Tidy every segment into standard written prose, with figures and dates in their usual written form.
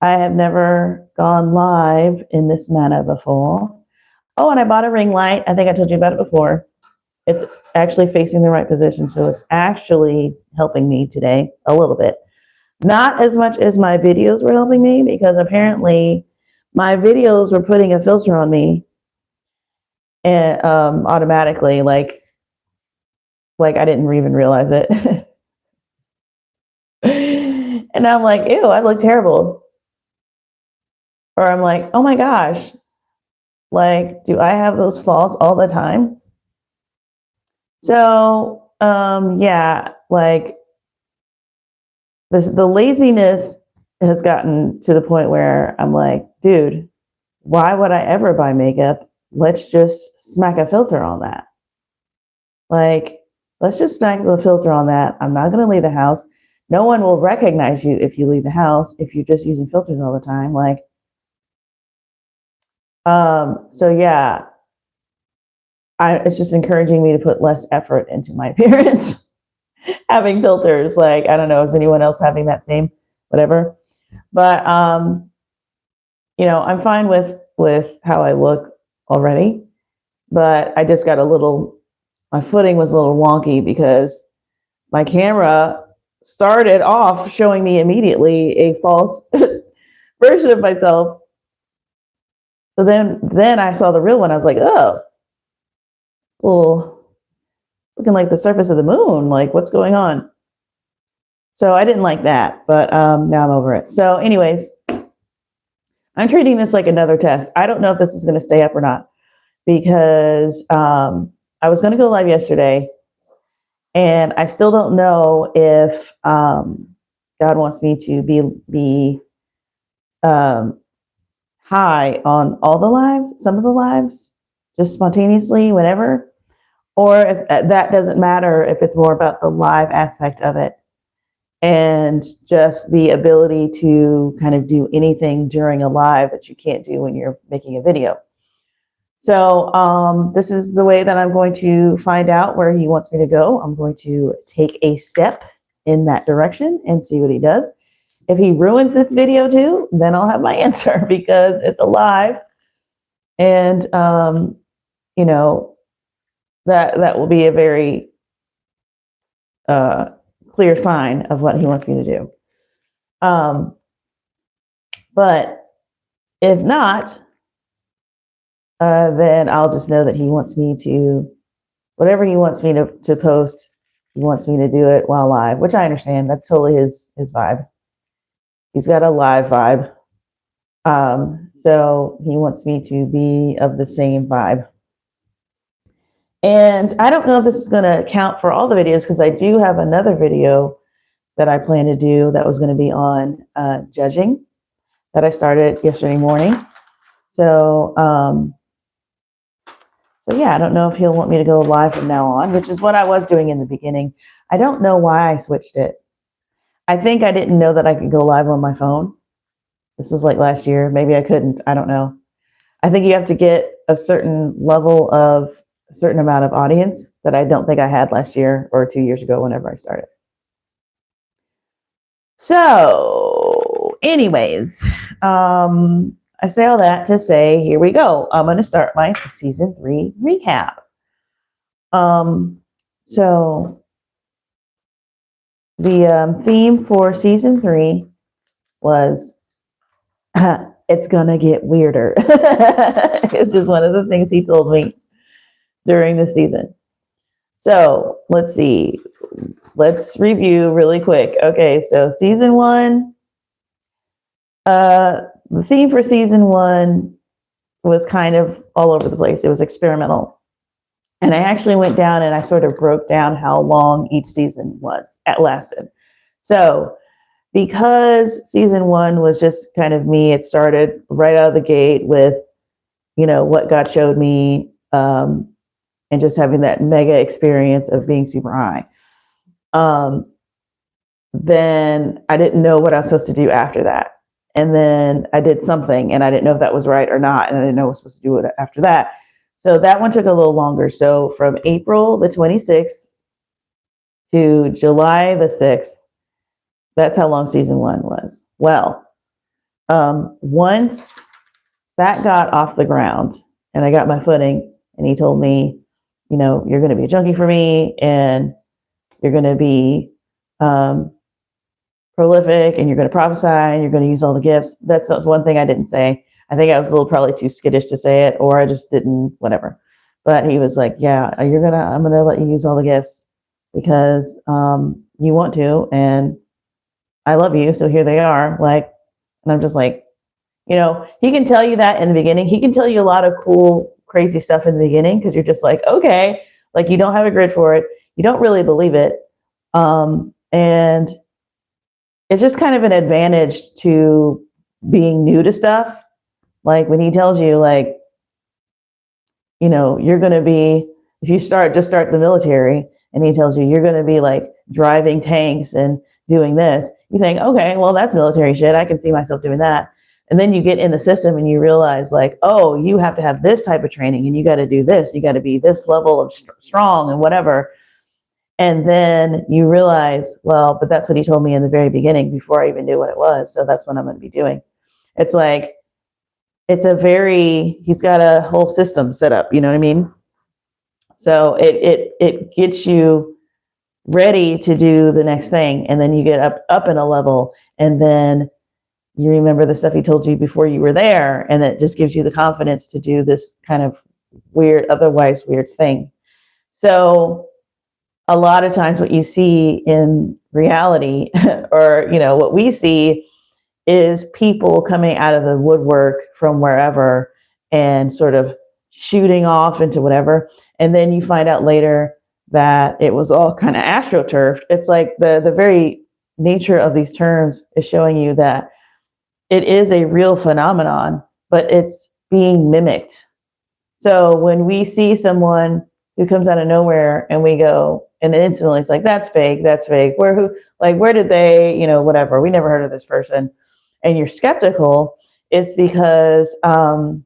I have never gone live in this manner before. Oh, and I bought a ring light. I think I told you about it before. It's actually facing the right position, so it's actually helping me today a little bit. Not as much as my videos were helping me, because apparently my videos were putting a filter on me and automatically, like I didn't even realize it. And I'm like, ew, I look terrible. Or I'm like, oh my gosh, like, do I have those flaws all the time? So, yeah, like the laziness has gotten to the point where I'm like, dude, why would I ever buy makeup? Let's just smack a filter on that. Like, let's just smack the filter on that. I'm not going to leave the house. No one will recognize you if you leave the house, if you're just using filters all the time. So yeah, it's just encouraging me to put less effort into my appearance. Having filters, like, I don't know, is anyone else having that same whatever? But I'm fine with how I look already. But I just got my footing was a little wonky because my camera started off showing me immediately a false version of myself. So then I saw the real one. I was like, oh, little looking like the surface of the moon. Like, what's going on? So I didn't like that, but now I'm over it. So, anyways, I'm treating this like another test. I don't know if this is going to stay up or not, because I was going to go live yesterday, and I still don't know if God wants me to be high on all the lives, some of the lives, just spontaneously, whenever, or if that doesn't matter, if it's more about the live aspect of it and just the ability to kind of do anything during a live that you can't do when you're making a video. So this is the way that I'm going to find out where he wants me to go. I'm going to take a step in that direction and see what he does. If he ruins this video too, then I'll have my answer, because it's a live, and that will be a very clear sign of what he wants me to do. But if not, then I'll just know that he wants me to, whatever he wants me to post, he wants me to do it while live, which I understand. That's totally his vibe. He's got a live vibe. So he wants me to be of the same vibe. And I don't know if this is going to count for all the videos, because I do have another video that I plan to do that was going to be on judging, that I started yesterday morning. So yeah, I don't know if he'll want me to go live from now on, which is what I was doing in the beginning. I don't know why I switched it. I think I didn't know that I could go live on my phone. This was like last year. Maybe I couldn't. I don't know. I think you have to get a certain amount of audience that I don't think I had last year or 2 years ago, whenever I started. So anyways, I say all that to say, here we go. I'm going to start my season 3 recap. So the theme for season 3 was it's gonna get weirder. It's just one of the things he told me during the season. So let's see. Let's review really quick. Okay, so season 1, the theme for season 1 was kind of all over the place. It was experimental. And I actually went down and I sort of broke down how long each season lasted. So because season 1 was just kind of me, it started right out of the gate with, what God showed me, and just having that mega experience of being super high. Then I didn't know what I was supposed to do after that. And then I did something and I didn't know if that was right or not. And I didn't know what I was supposed to do after that. So that one took a little longer. So from April the 26th to July the 6th, that's how long season 1 was. Well, Once that got off the ground and I got my footing, and he told me, you're going to be a junkie for me, and you're going to be prolific, and you're going to prophesy, and you're going to use all the gifts. That's one thing I didn't say. I think I was a little probably too skittish to say it, or I just didn't, whatever. But he was like, yeah, I'm going to let you use all the gifts because you want to, and I love you. So here they are. And I'm just like, he can tell you that in the beginning. He can tell you a lot of cool, crazy stuff in the beginning because you're just like, okay, like you don't have a grid for it. You don't really believe it. And it's just kind of an advantage to being new to stuff. Like when he tells you, like, you're going to be, if you start the military and he tells you you're going to be like driving tanks and doing this, you think, okay, well, that's military shit. I can see myself doing that. And then you get in the system and you realize like, oh, you have to have this type of training and you got to do this. You got to be this level of strong and whatever. And then you realize, well, but that's what he told me in the very beginning before I even knew what it was. So that's what I'm going to be doing. It's like, he's got a whole system set up, you know what I mean? So it gets you ready to do the next thing. And then you get up in a level, and then you remember the stuff he told you before you were there. And that just gives you the confidence to do this kind of otherwise weird thing. So a lot of times what you see in reality or, what we see is people coming out of the woodwork from wherever and sort of shooting off into whatever. And then you find out later that it was all kind of astroturfed. It's like the very nature of these terms is showing you that it is a real phenomenon, but it's being mimicked. So when we see someone who comes out of nowhere and we go, and instantly it's like, that's fake. Where did they, whatever, we never heard of this person. And you're skeptical, it's because, now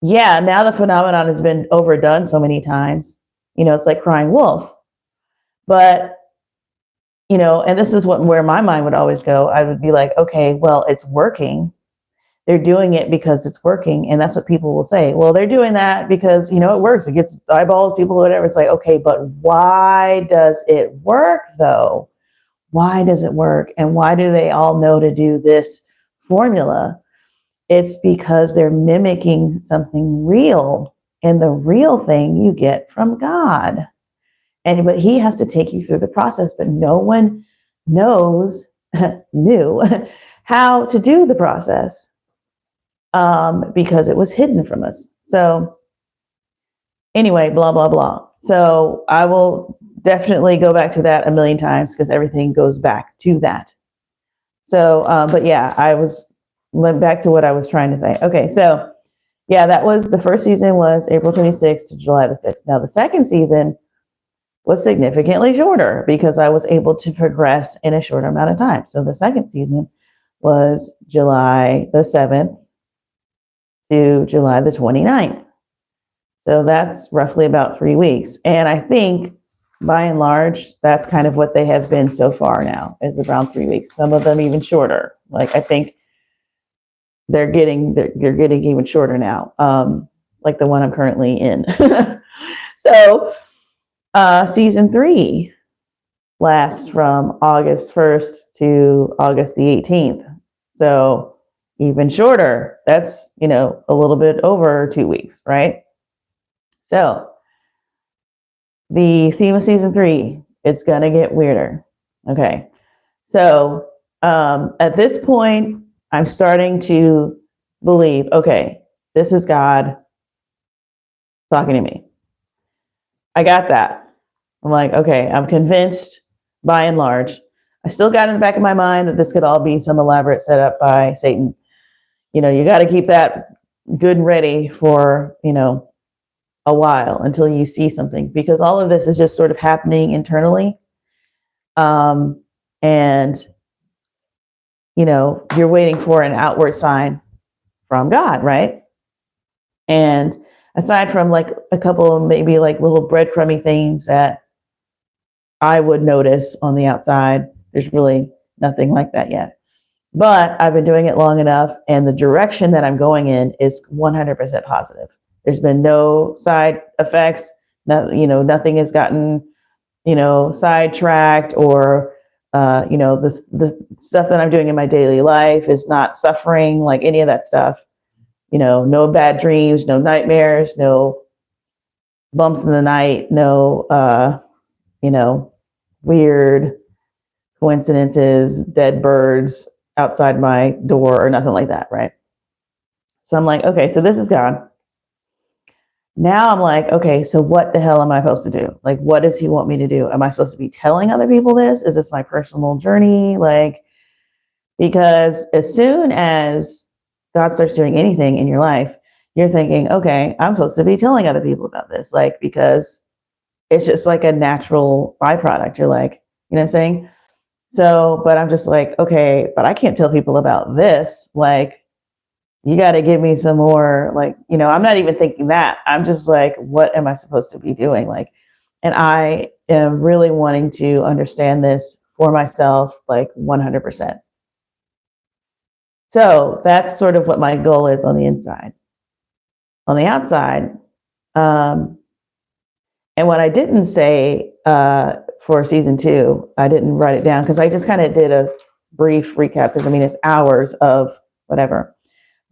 the phenomenon has been overdone so many times, it's like crying wolf. But, and this is where my mind would always go. I would be like, okay, well, it's working. They're doing it because it's working. And that's what people will say. Well, they're doing that because, it works. It gets eyeballs, people, whatever. It's like, okay, but why does it work though? Why does it work? And why do they all know to do this formula? It's because they're mimicking something real. And the real thing you get from God. But he has to take you through the process, but no one knew how to do the process because it was hidden from us. So anyway, blah, blah, blah. So I will definitely go back to that a million times because everything goes back to that. So, but yeah, went back to what I was trying to say. Okay, so yeah, that was the first season was April 26th to July the 6th. Now the second season was significantly shorter because I was able to progress in a shorter amount of time. So the second season was July the 7th to July the 29th. So that's roughly about 3 weeks. And I think by and large, that's kind of what they have been so far now, is around 3 weeks. Some of them even shorter. Like I think they're getting even shorter now, like the one I'm currently in. So season 3 lasts from August 1st to August the 18th. So even shorter. That's, a little bit over 2 weeks, right? So the theme of season 3, it's going to get weirder. Okay. So at this point, I'm starting to believe, okay, this is God talking to me. I got that. I'm like, okay, I'm convinced by and large. I still got in the back of my mind that this could all be some elaborate setup by Satan. You got to keep that good and ready for, a while until you see something, because all of this is just sort of happening internally. And, you're waiting for an outward sign from God, right? And aside from like a couple of maybe like little breadcrumby things that I would notice on the outside, there's really nothing like that yet. But I've been doing it long enough, and the direction that I'm going in is 100% positive. There's been no side effects. Nothing has gotten, sidetracked, or the stuff that I'm doing in my daily life is not suffering, like any of that stuff. No bad dreams, no nightmares, no bumps in the night, no weird coincidences, dead birds outside my door or nothing like that, right? So I'm like, okay, so this is gone. Now I'm like, okay, so what the hell am I supposed to do? Like, what does he want me to do? Am I supposed to be telling other people this? Is this my personal journey? Like, because as soon as God starts doing anything in your life, you're thinking, okay, I'm supposed to be telling other people about this, like, because it's just like a natural byproduct. You're like, you know what I'm saying? So, but I'm just like, okay, but I can't tell people about this. Like, you got to give me some more, like, I'm not even thinking that. I'm just like, what am I supposed to be doing? Like, and I am really wanting to understand this for myself, like 100%. So that's sort of what my goal is on the inside. On the outside, and what I didn't say for season 2, I didn't write it down because I just kind of did a brief recap because it's hours of whatever.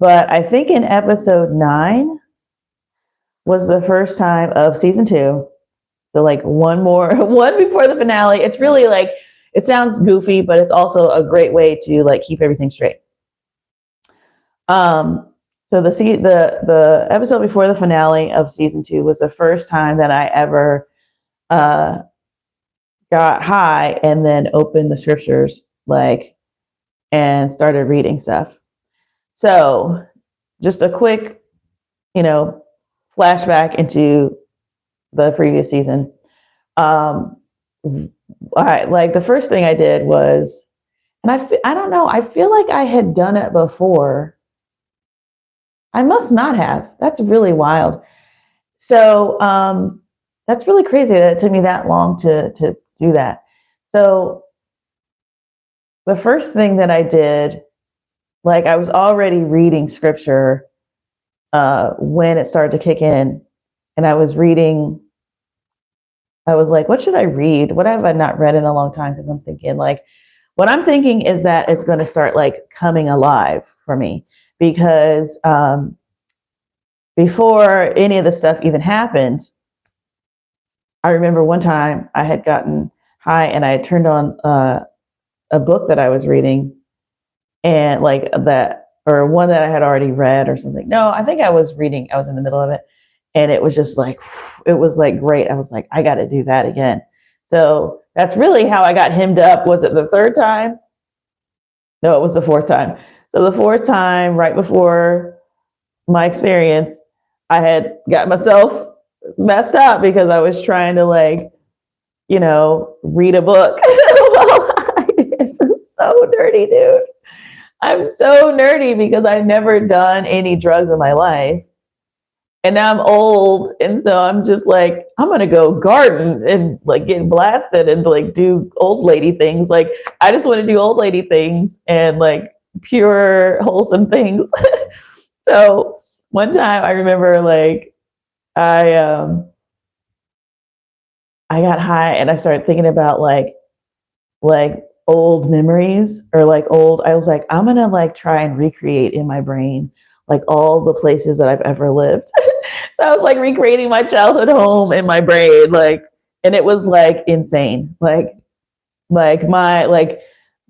But I think in episode 9 was the first time of season 2. So like one before the finale. It's really like, it sounds goofy, but it's also a great way to like keep everything straight. So the episode before the finale of season 2 was the first time that I ever got high and then opened the scriptures, like, and started reading stuff. So just a quick, flashback into the previous season. The first thing I did was, and I don't know, I feel like I had done it before. I must not have. That's really wild. So that's really crazy that it took me that long to do that. So the first thing that I did, like, I was already reading scripture when it started to kick in, and I was like, what should I read? What have I not read in a long time? Because I'm thinking, like, what I'm thinking is that it's going to start like coming alive for me, because before any of the stuff even happened, I remember one time I had gotten high and I had turned on a book that I was reading, and like that, or one that I had already read or something. No, I think I was in the middle of it, and it was just like, it was like great. I was like, I got to do that again. So that's really how I got hemmed up. Was it the third time? No, it was the fourth time. So the fourth time, right before my experience, I had got myself messed up because I was trying to, like, read a book. It's just so nerdy, dude. I'm so nerdy because I've never done any drugs in my life. And now I'm old. And so I'm just like, I'm going to go garden and like get blasted and like do old lady things. Like, I just want to do old lady things and like pure, wholesome things. So one time I remember, like, I got high and I started thinking about like old memories, or like I was like, I'm gonna like try and recreate in my brain like all the places that I've ever lived. So I was like recreating my childhood home in my brain, like, and it was like insane. Like my, like,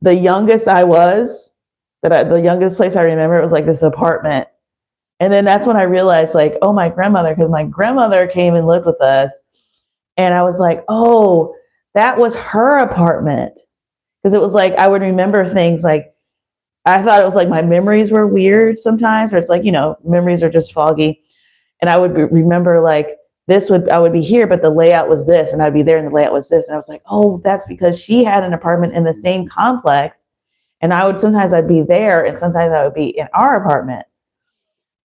the youngest I was, the youngest place I remember, it was like this apartment. And then that's when I realized, like, oh, my grandmother, because my grandmother came and lived with us. And I was like, oh, that was her apartment. Because it was like, I would remember things, like, I thought it was like my memories were weird sometimes, or it's like, memories are just foggy. And I would remember, like, I would be here, but the layout was this, and I'd be there and the layout was this. And I was like, oh, that's because she had an apartment in the same complex. And sometimes I'd be there and sometimes I would be in our apartment.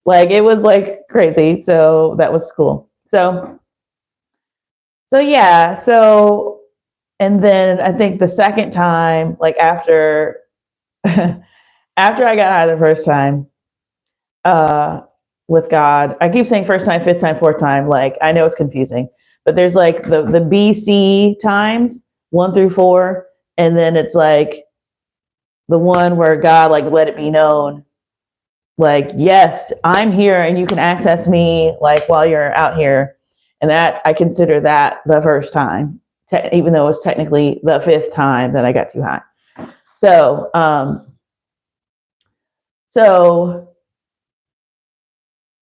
Like, it was like crazy. So that was cool. So yeah. And then I think the second time, like, after after I got high the first time, with God, I keep saying first time, fifth time, fourth time. Like, I know it's confusing, but there's like the BC times 1 through 4. And then it's like the one where God like let it be known, like, yes, I'm here and you can access me like while you're out here. And that I consider that the first time, even though it was technically the fifth time that I got too high. So, so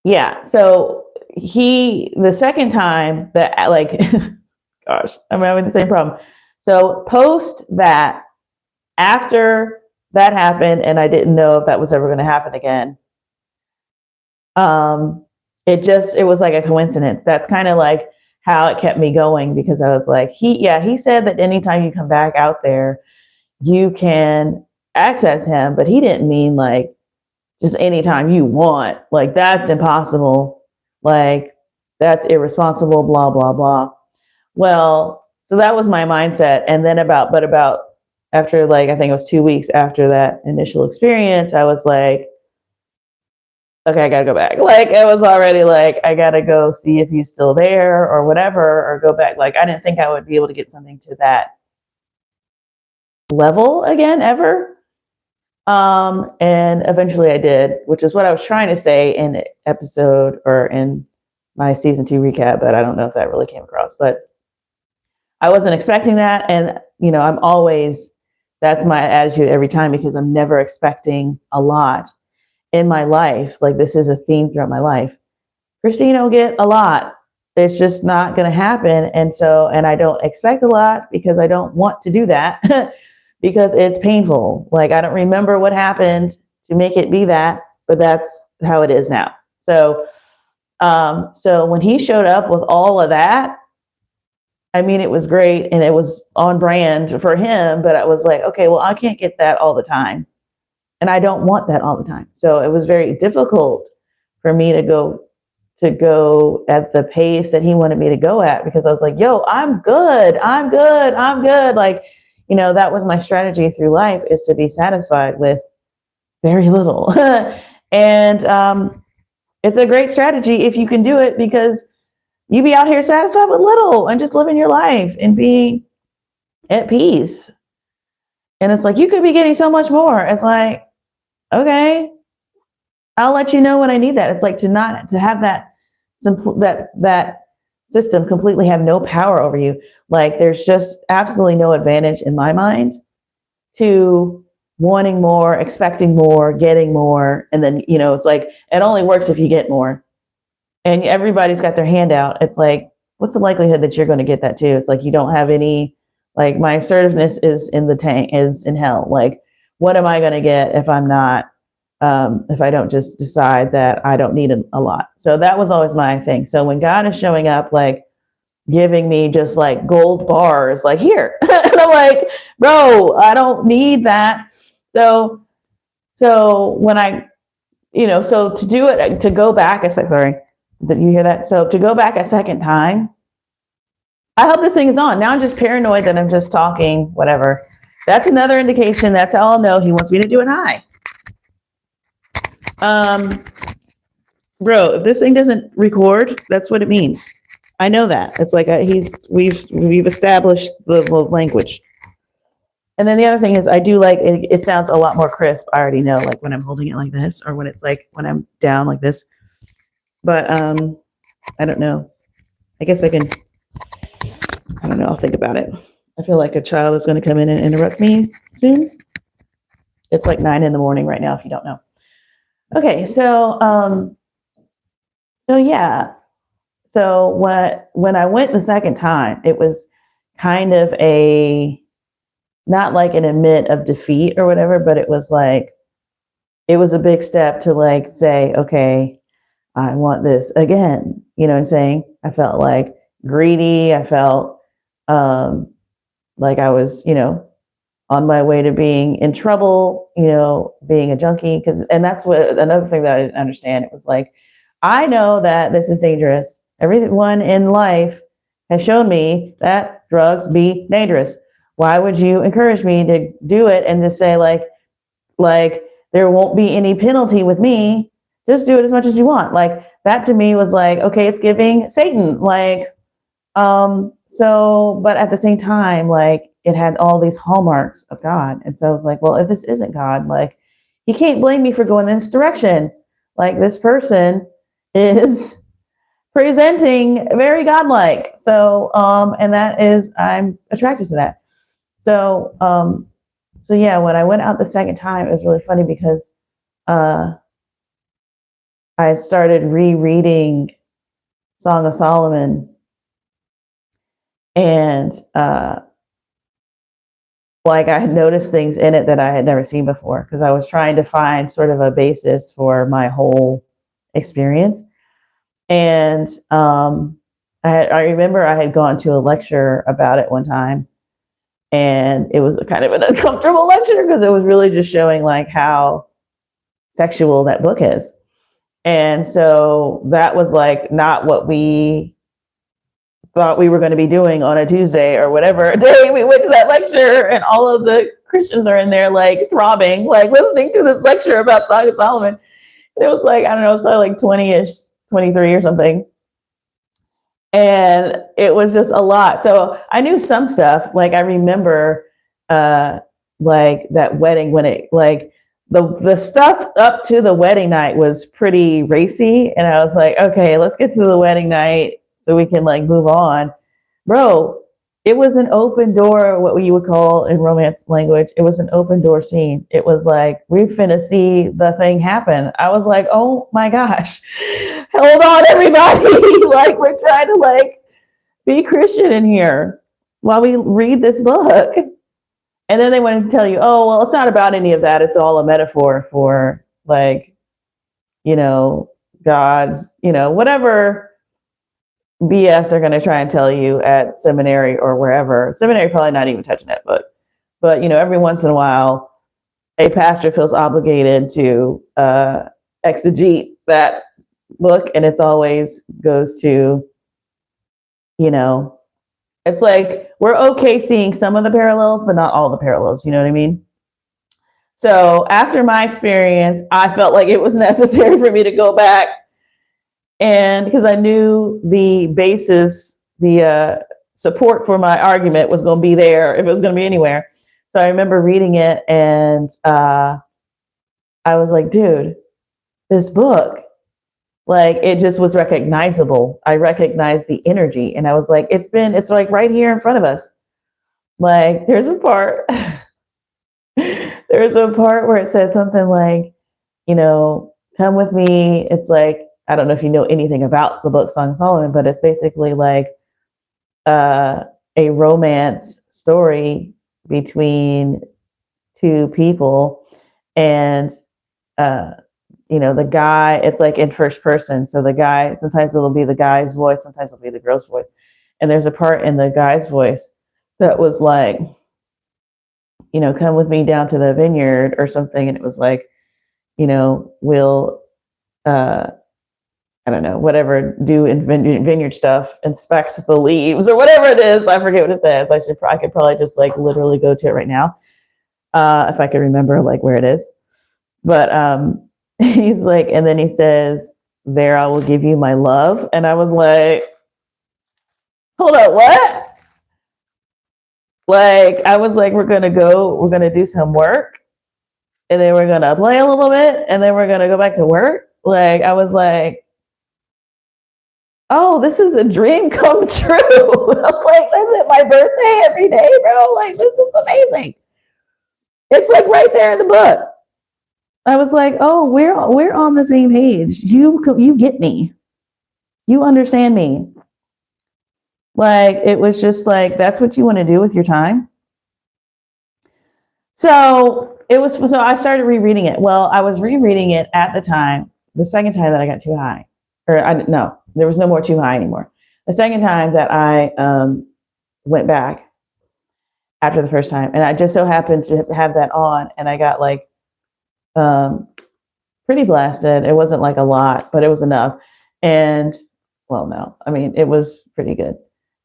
yeah, so the second time that like, gosh, I'm having the same problem. So post that, after that happened, and I didn't know if that was ever going to happen again. It was like a coincidence. That's kind of like how it kept me going, because I was like, he said that anytime you come back out there, you can access him, but he didn't mean like just anytime you want. Like, that's impossible. Like, that's irresponsible, blah, blah, blah. Well, so that was my mindset. And then about after, like, I think it was 2 weeks after that initial experience, I was like, okay, I gotta go back. Like, it was already like, I gotta go see if he's still there or whatever, or go back. Like, I didn't think I would be able to get something to that level again, ever. And eventually I did, which is what I was trying to say in episode or in my season 2 recap, but I don't know if that really came across, but I wasn't expecting that. And, that's my attitude every time, because I'm never expecting a lot in my life. Like, this is a theme throughout my life. Christine will get a lot. It's just not going to happen. And I don't expect a lot because I don't want to do that because it's painful. Like, I don't remember what happened to make it be that, but that's how it is now. So, so when he showed up with all of that, I mean, it was great and it was on brand for him, but I was like, okay, well, I can't get that all the time. And I don't want that all the time. So it was very difficult for me to go at the pace that he wanted me to go at, because I was like, yo, I'm good. Like, that was my strategy through life, is to be satisfied with very little. And it's a great strategy if you can do it, because you be out here satisfied with little and just living your life and being at peace. And it's like, you could be getting so much more. It's like, okay, I'll let you know when I need that. It's like to have that that system completely have no power over you. Like, there's just absolutely no advantage in my mind to wanting more, expecting more, getting more. And then, it's like, it only works if you get more. And everybody's got their hand out. It's like, what's the likelihood that you're going to get that too? It's like, you don't have any, like, my assertiveness is in the tank, is in hell. Like, what am I going to get if I'm not, if I don't just decide that I don't need a lot? So that was always my thing. So when God is showing up, like, giving me just like gold bars, like, here, and I'm like, bro, I don't need that. So when I, so to do it, to go back, sorry, did you hear that? So to go back a second time, I hope this thing is on. Now I'm just paranoid that I'm just talking, whatever. That's another indication. That's how I'll know he wants me to do it high. Bro, if this thing doesn't record, that's what it means. I know that. It's like we've established the language. And then the other thing is, I do like it sounds a lot more crisp. I already know, like, when I'm holding it like this, or when it's like when I'm down like this. But I don't know. I guess I don't know. I'll think about it. I feel like a child is going to come in and interrupt me soon. It's like 9 a.m. right now, if you don't know. Okay, so yeah. So when I went the second time, it was kind of not like an admit of defeat or whatever, but it was a big step to, like, say, okay, I want this again. You know what I'm saying? I felt like greedy. I felt like I was, on my way to being in trouble, being a junkie. And that's what another thing that I didn't understand. It was like, I know that this is dangerous. Everyone in life has shown me that drugs be dangerous. Why would you encourage me to do it and just say like there won't be any penalty with me. Just do it as much as you want. Like that to me was like, okay, it's giving Satan. Like, so, but at the same time, like it had all these hallmarks of God. And so I was like, well, if this isn't God, like he can't blame me for going in this direction. Like this person is presenting very godlike. So, and that is, I'm attracted to that. So, so yeah, when I went out the second time, it was really funny because, I started rereading Song of Solomon, and like I had noticed things in it that I had never seen before because I was trying to find sort of a basis for my whole experience. And I remember I had gone to a lecture about it one time, and it was kind of an uncomfortable lecture because it was really just showing like how sexual that book is. And so that was like not what we thought we were going to be doing on a Tuesday or whatever day we went to that lecture, and all of the Christians are in there like throbbing, like listening to this lecture about Song of Solomon. And it was like, I don't know, it was probably like 20-ish, 23 or something. And it was just a lot. So I knew some stuff. Like I remember like that wedding when it like the stuff up to the wedding night was pretty racy. And I was like, okay, let's get to the wedding night so we can like move on. Bro, it was an open door, what you would call in romance language. It was an open door scene. It was like, we finna see the thing happen. I was like, oh my gosh, hold on everybody. Like we're trying to like be Christian in here while we read this book. And then they want to tell you, oh, well, it's not about any of that. It's all a metaphor for like, you know, God's, you know, whatever BS they're going to try and tell you at seminary or wherever. Seminary probably not even touching that book. But, you know, every once in a while, a pastor feels obligated to exegete that book. And it's always goes to, you know, it's like we're okay seeing some of the parallels, but not all the parallels. You know what I mean? So after my experience, I felt like it was necessary for me to go back, and because I knew the basis, the support for my argument was going to be there if it was going to be anywhere. So I remember reading it, and I was like, dude, this book, like it just was recognizable. I recognized the energy, and I was like, it's like right here in front of us. Like there's a part where it says something like, you know, come with me. It's like, I don't know if you know anything about the book Song of Solomon, but it's basically like a romance story between two people, and you know, the guy, it's like in first person. So the guy, sometimes it'll be the guy's voice, sometimes it'll be the girl's voice. And there's a part in the guy's voice that was like, you know, come with me down to the vineyard or something. And it was like, you know, we'll, I don't know, whatever, do in vineyard stuff, inspect the leaves or whatever it is. I forget what it says. I could probably just like literally go to it right now. If I could remember like where it is. But, he's like, and then he says, there, I will give you my love. And I was like, hold up, what? Like, I was like, we're going to do some work, and then we're going to play a little bit, and then we're going to go back to work. Like, I was like, oh, this is a dream come true. I was like, this is my birthday every day, bro. Like, this is amazing. It's like right there in the book. I was like, oh, we're on the same page. You get me. You understand me. Like, it was just like, that's what you want to do with your time. So I started rereading it. Well, I was rereading it at the time, the second time that I got too high, no, there was no more too high anymore. The second time that I went back after the first time, and I just so happened to have that on, and I got like, pretty blasted. It wasn't like a lot, but it was enough. And well, no, I mean, it was pretty good.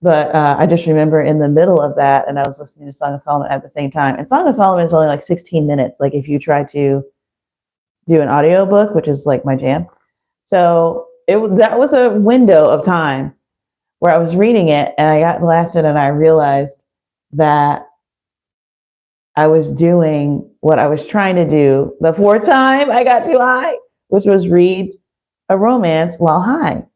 But I just remember in the middle of that, and I was listening to Song of Solomon at the same time. And Song of Solomon is only like 16 minutes. Like if you try to do an audiobook, which is like my jam. So that was a window of time where I was reading it and I got blasted and I realized that I was doing what I was trying to do the fourth time I got too high, which was read a romance while high.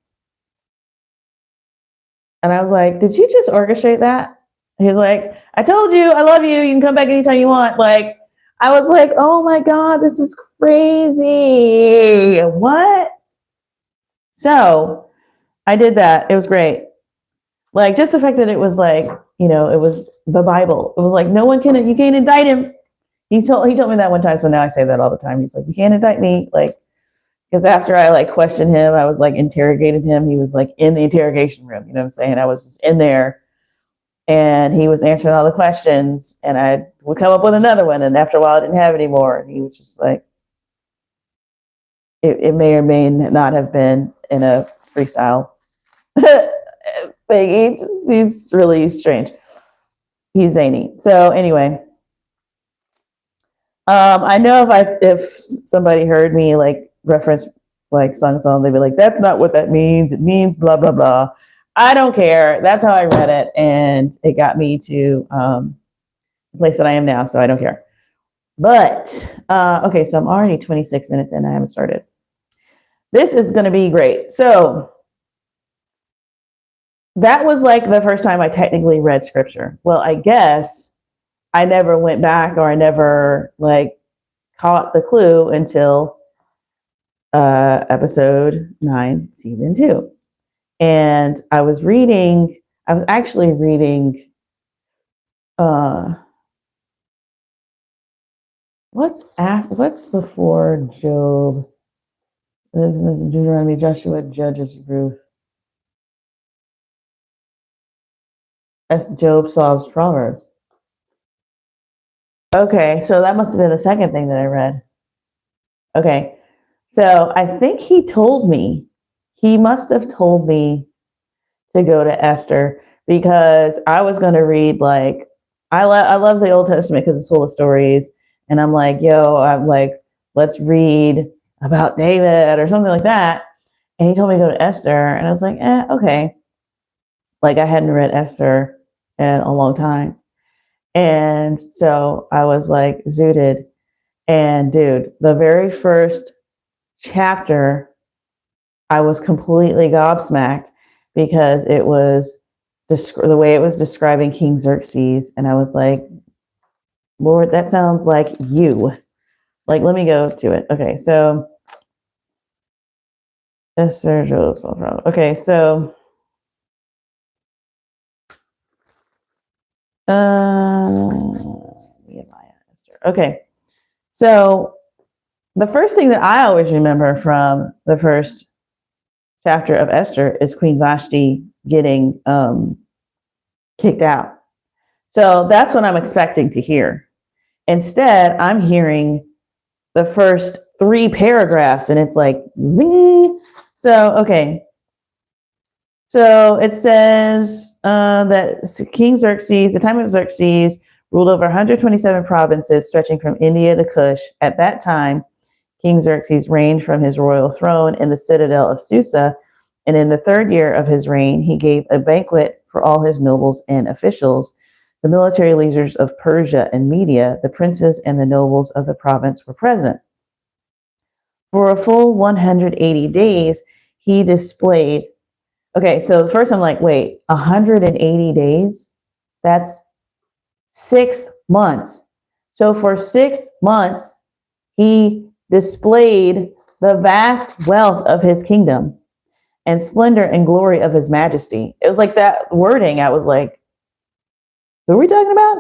And I was like, did you just orchestrate that? He's like, I told you, I love you. You can come back anytime you want. Like, I was like, oh my God, this is crazy. What? So I did that. It was great. Like, just the fact that it was like, it was the Bible. It was like, you can't indict him. He told me that one time. So now I say that all the time. He's like, you can't indict me. Like, because after I like questioned him, I was like interrogating him. He was like in the interrogation room. You know what I'm saying? I was just in there and he was answering all the questions and I would come up with another one. And after a while I didn't have any more. And he was just like, it may or may not have been in a freestyle thing. He's really strange. He's zany. So anyway, I know if somebody heard me like reference like song, they'd be like, that's not what that means. It means blah, blah, blah. I don't care. That's how I read it. And it got me to the place that I am now. So I don't care. But, okay, so I'm already 26 minutes in. I haven't started. This is going to be great. So that was like the first time I technically read scripture. Well, I guess I never went back or I never like caught the clue until episode 9, season 2. And I was actually reading what's before Job? There's Deuteronomy, Joshua, Judges, Ruth. That's Job solves Proverbs. Okay, so that must have been the second thing that I read. Okay, so I think he must have told me to go to Esther because I was going to read like, I love the Old Testament because it's full of stories. And I'm like, let's read about David or something like that. And he told me to go to Esther. And I was like, okay. Like I hadn't read Esther in a long time. And so I was like zooted. And dude, the very first chapter, I was completely gobsmacked because it was the way it was describing King Xerxes. And I was like, Lord, that sounds like you. Like, let me go to it. Okay, so Esther, Job, okay, so Nehemiah, Esther. Okay, so the first thing that I always remember from the first chapter of Esther is Queen Vashti getting kicked out. So that's what I'm expecting to hear. Instead, I'm hearing the first 3 paragraphs and it's like zing. So, okay. So it says that King Xerxes, the time of Xerxes, ruled over 127 provinces stretching from India to Kush. At that time, King Xerxes reigned from his royal throne in the citadel of Susa. And in the 3rd year of his reign, he gave a banquet for all his nobles and officials. The military leaders of Persia and Media, the princes and the nobles of the province were present. For a full 180 days, he displayed. Okay, so first I'm like, wait, 180 days? That's 6 months. So for 6 months, he displayed the vast wealth of his kingdom and splendor and glory of his majesty. It was like that wording. I was like, who are we talking about?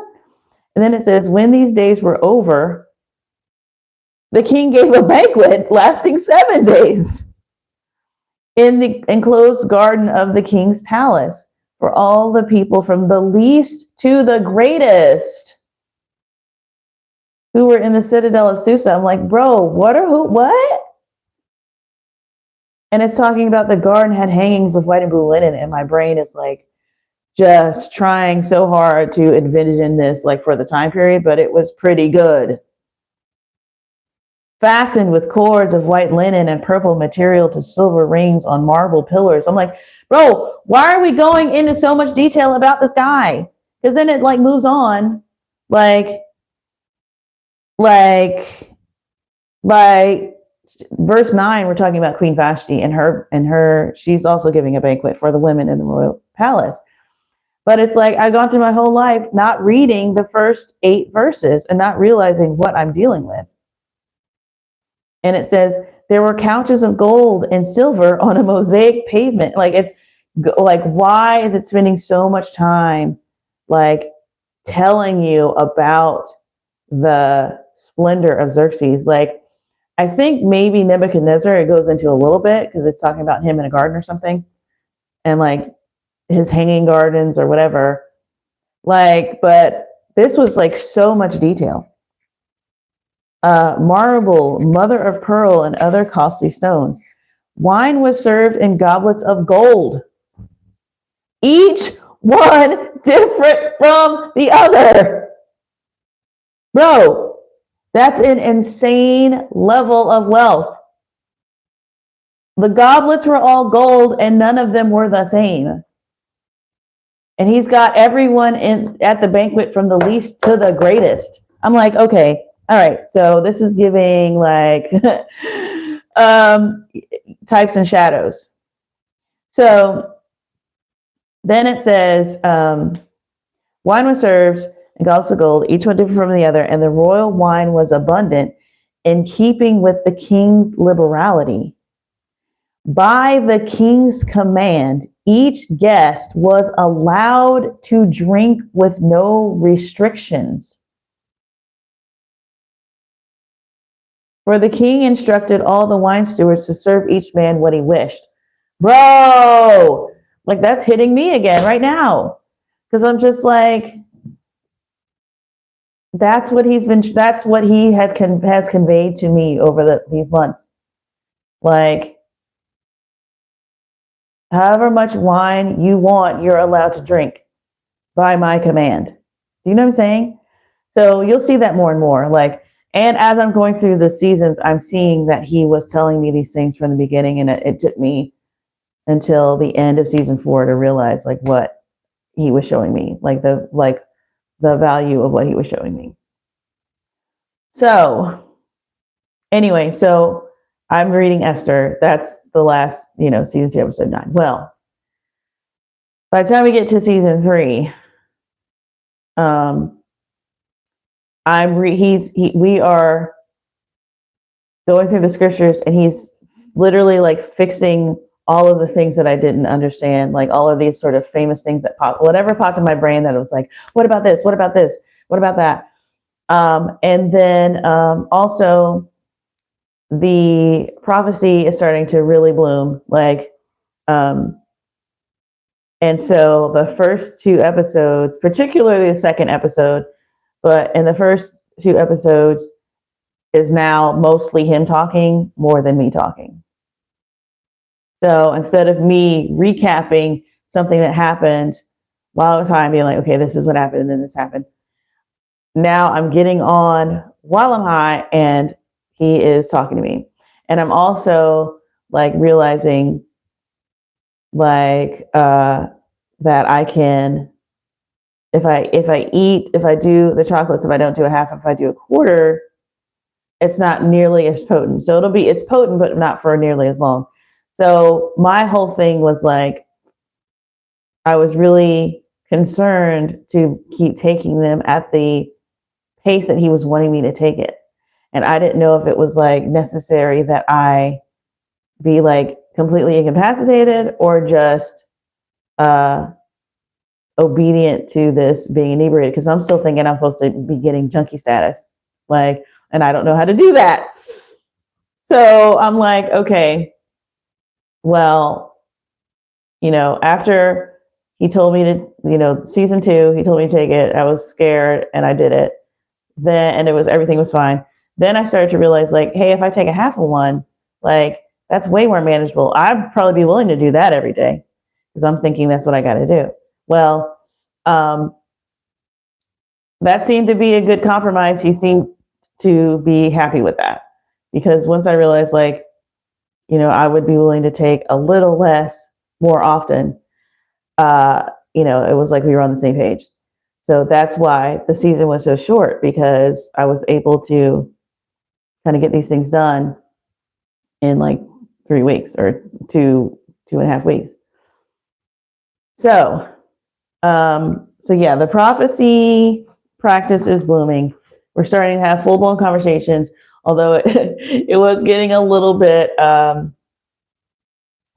And then it says, when these days were over, the king gave a banquet lasting 7 days in the enclosed garden of the king's palace for all the people from the least to the greatest who were in the citadel of Susa. I'm like, bro, what? And it's talking about the garden had hangings of white and blue linen. And my brain is like just trying so hard to envision this like for the time period, but it was pretty good. fastened with cords of white linen and purple material to silver rings on marble pillars. I'm like, bro, why are we going into so much detail about this guy? Because then it like moves on, like by verse 9, we're talking about Queen Vashti and her. She's also giving a banquet for the women in the royal palace. But it's like I've gone through my whole life not reading the first 8 verses and not realizing what I'm dealing with. And it says, there were couches of gold and silver on a mosaic pavement. Like, it's like, why is it spending so much time like telling you about the splendor of Xerxes? Like, I think maybe Nebuchadnezzar, it goes into a little bit because it's talking about him in a garden or something. And like his hanging gardens or whatever. Like, but this was like so much detail. Marble, mother of pearl, and other costly stones. Wine was served in goblets of gold, each one different from the other. Bro, that's an insane level of wealth. The goblets were all gold and none of them were the same. And he's got everyone at the banquet from the least to the greatest. I'm like, okay, all right, so this is giving like types and shadows. So then it says, wine was served and goblets of gold, each one different from the other, and the royal wine was abundant in keeping with the king's liberality. By the king's command, each guest was allowed to drink with no restrictions. For the king instructed all the wine stewards to serve each man what he wished. Bro, like that's hitting me again right now. Because I'm just like, that's what he has conveyed to me over these months. Like, however much wine you want, you're allowed to drink by my command. Do you know what I'm saying? So you'll see that more and more. Like, and as I'm going through the seasons, I'm seeing that he was telling me these things from the beginning, and it took me until the end of season 4 to realize like what he was showing me, like the value of what he was showing me. So anyway, so I'm reading Esther. That's the last, season 2, episode 9. Well, by the time we get to season 3, we are going through the scriptures, and he's literally like fixing all of the things that I didn't understand, like all of these sort of famous things that whatever popped in my brain that was like, what about this? What about this? What about that? And then also the prophecy is starting to really bloom, like, and so the first 2 episodes, particularly the second episode, but in the first 2 episodes is now mostly him talking more than me talking. So instead of me recapping something that happened while I was high, being like, okay, this is what happened and then this happened. Now I'm getting on while I'm high and he is talking to me. And I'm also like realizing like that I can, if I do the chocolates, if I don't do a half, if I do a quarter, it's not nearly as potent. So it's potent, but not for nearly as long. So my whole thing was like, I was really concerned to keep taking them at the pace that he was wanting me to take it. And I didn't know if it was like necessary that I be like completely incapacitated or just obedient to this being inebriated. Because I'm still thinking I'm supposed to be getting junkie status. Like, and I don't know how to do that. So I'm like, okay, well, after he told me to, season 2, he told me to take it. I was scared and I did it. Then, and everything was fine. Then I started to realize like, hey, if I take a half of one, like that's way more manageable. I'd probably be willing to do that every day because I'm thinking that's what I got to do. Well, that seemed to be a good compromise. He seemed to be happy with that. because once I realized, like, I would be willing to take a little less more often, it was like we were on the same page. So that's why the season was so short, because I was able to kind of get these things done in like 3 weeks or 2.5 weeks. So, yeah, the prophecy practice is blooming. We're starting to have full blown conversations, although it was getting a little bit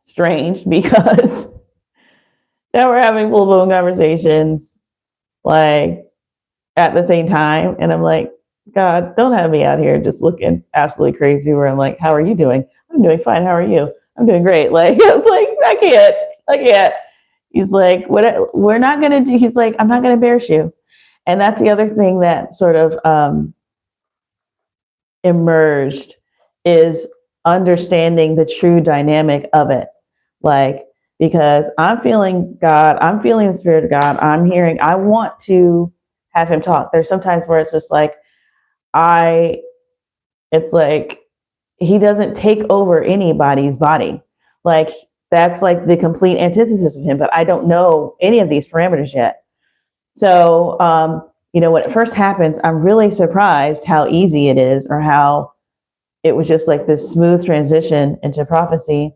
strange, because now we're having full blown conversations like at the same time. And I'm like, God, don't have me out here just looking absolutely crazy, where I'm like, how are you doing? I'm doing fine. How are you? I'm doing great. Like, it's like, I can't. He's like, what we're not going to do. He's like, I'm not going to embarrass you. And that's the other thing that sort of emerged, is understanding the true dynamic of it. Like, because I'm feeling God, I'm feeling the Spirit of God, I want to have him talk. There's sometimes where it's just like, it's like he doesn't take over anybody's body. Like, that's like the complete antithesis of him, but I don't know any of these parameters yet. So, when it first happens, I'm really surprised how easy it is, or how it was just like this smooth transition into prophecy.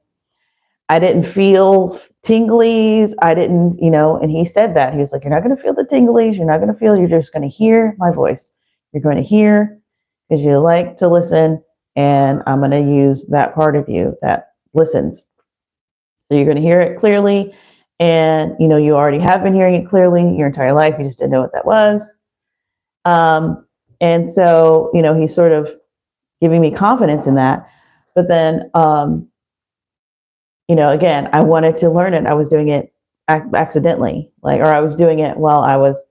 I didn't feel tinglies. I didn't, and he said that. He was like, you're not going to feel the tinglies. You're not going to feel, you're just going to hear my voice. You're going to hear because you like to listen. And I'm going to use that part of you that listens. So you're going to hear it clearly. And, you already have been hearing it clearly your entire life. You just didn't know what that was. And so, he's sort of giving me confidence in that. But then, again, I wanted to learn it. I was doing it accidentally, or I was doing it while I was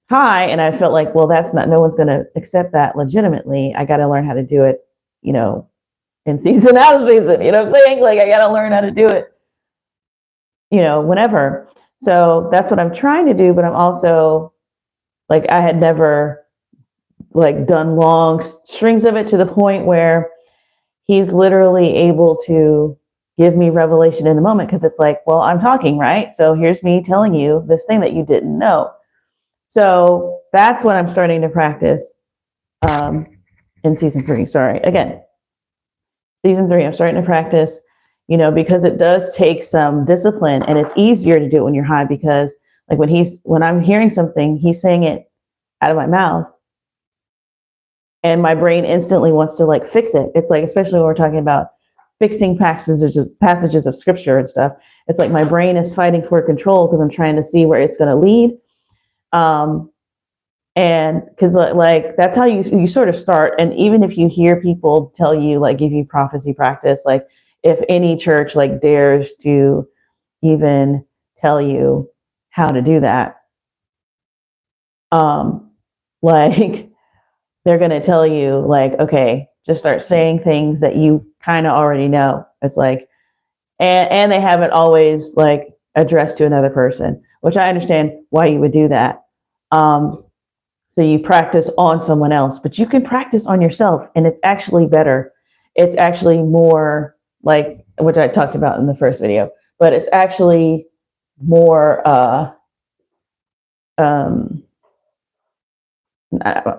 high, and I felt like, well, no one's going to accept that legitimately. I got to learn how to do it, in season, out of season. You know what I'm saying? Like, I got to learn how to do it, whenever. So that's what I'm trying to do. But I'm also like, I had never done long strings of it to the point where he's literally able to give me revelation in the moment, because it's like, well, I'm talking, right? So here's me telling you this thing that you didn't know. So that's what I'm starting to practice in season 3. Sorry, again, season 3, I'm starting to practice, because it does take some discipline, and it's easier to do it when you're high, because like when I'm hearing something, he's saying it out of my mouth, and my brain instantly wants to fix it. It's like, especially when we're talking about fixing passages of scripture and stuff. It's like my brain is fighting for control, because I'm trying to see where it's going to lead. And because that's how you sort of start. And even if you hear people tell you, give you prophecy practice, if any church dares to even tell you how to do that, they're going to tell you okay, just start saying things that you kind of already know. It's like, and they haven't always addressed to another person, which I understand why you would do that. So you practice on someone else, but you can practice on yourself, and it's actually better. It's actually more which I talked about in the first video, but it's actually more,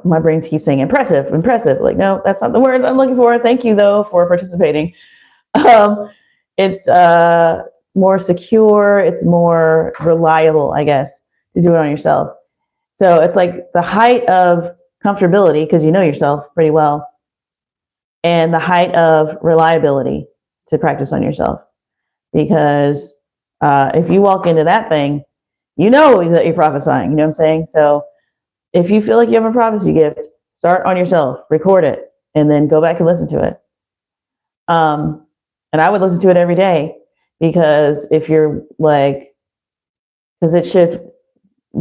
my brain keeps saying impressive. No, that's not the word I'm looking for. Thank you though for participating. It's more secure. It's more reliable, I guess, to do it on yourself. So it's like the height of comfortability, because you know yourself pretty well, and the height of reliability to practice on yourself. Because if you walk into that thing, you know that you're prophesying. You know what I'm saying? So if you feel like you have a prophecy gift, start on yourself, record it, and then go back and listen to it. And I would listen to it every day, because if you're because it should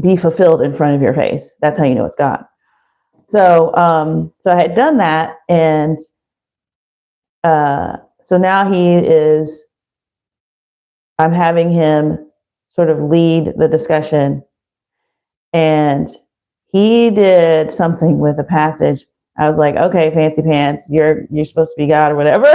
be fulfilled in front of your face. That's how you know it's God. So, so I had done that, and so now I'm having him sort of lead the discussion, and he did something with a passage. I was like, okay, fancy pants, you're supposed to be God or whatever.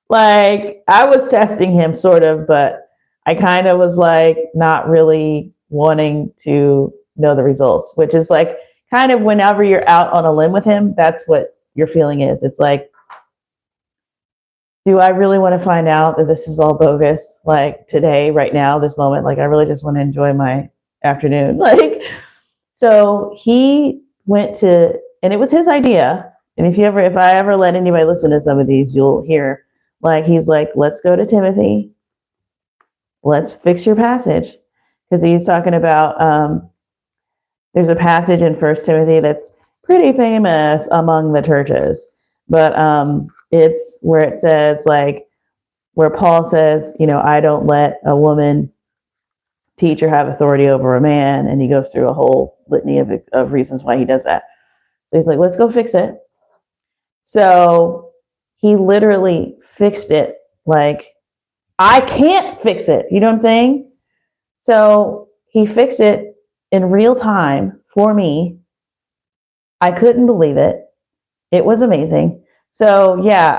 Like, I was testing him sort of, but I kind of was like not really wanting to know the results, which is like kind of whenever you're out on a limb with him, that's what your feeling is. It's like, do I really want to find out that this is all bogus? Like today, right now, this moment, like I really just want to enjoy my afternoon. Like, so he went to, and it was his idea. And if I ever let anybody listen to some of these, you'll hear like, he's like, let's go to Timothy. Let's fix your passage. Because he's talking about, there's a passage in First Timothy that's pretty famous among the churches. But it's where it says, like, where Paul says, I don't let a woman teach or have authority over a man. And he goes through a whole litany of reasons why he does that. So he's like, let's go fix it. So he literally fixed it. Like, I can't fix it. You know what I'm saying? So he fixed it in real time for me. I couldn't believe it. It was amazing. So yeah,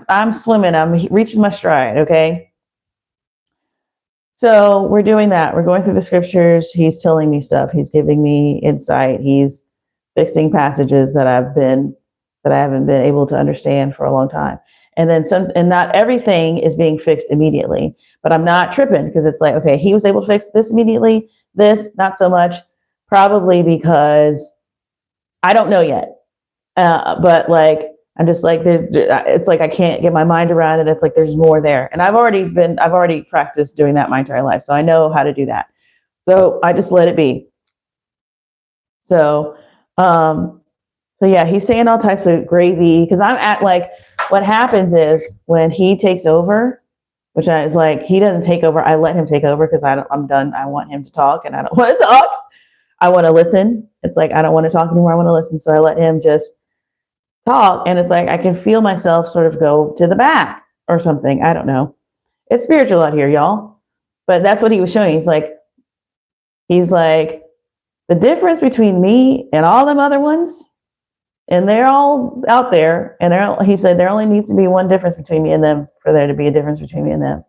I'm swimming. I'm reaching my stride. Okay. So we're doing that. We're going through the scriptures. He's telling me stuff. He's giving me insight. He's fixing passages that I haven't been able to understand for a long time. And then and not everything is being fixed immediately, but I'm not tripping because it's like, okay, he was able to fix this immediately. This, not so much, probably because I don't know yet. But like, I'm just like, it's like, I can't get my mind around it. It's like, there's more there. And I've already practiced doing that my entire life. So I know how to do that. So I just let it be. So yeah, he's saying all types of gravy because I'm at like, what happens is when he takes over, which is like, he doesn't take over. I let him take over because I'm done. I want him to talk and I don't want to talk. I want to listen. It's like, I don't want to talk anymore. I want to listen. So I let him just talk. And it's like, I can feel myself sort of go to the back or something. I don't know. It's spiritual out here, y'all. But that's what he was showing. He's like, the difference between me and all them other ones, and they're all out there, and he said, there only needs to be one difference between me and them for there to be a difference between me and them.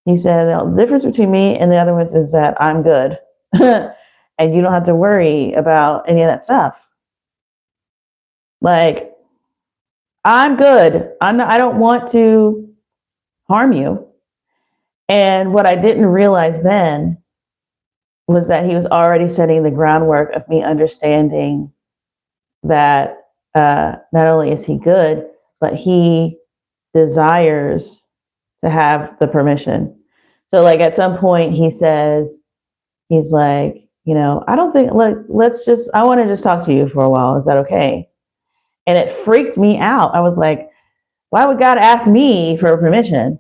He said, the difference between me and the other ones is that I'm good. And you don't have to worry about any of that stuff. Like, I'm good. I don't want to harm you. And what I didn't realize then was that he was already setting the groundwork of me understanding that not only is he good, but he desires to have the permission. So like at some point he says, he's like, I don't think, I want to just talk to you for a while. Is that okay? And it freaked me out. I was like, why would God ask me for permission?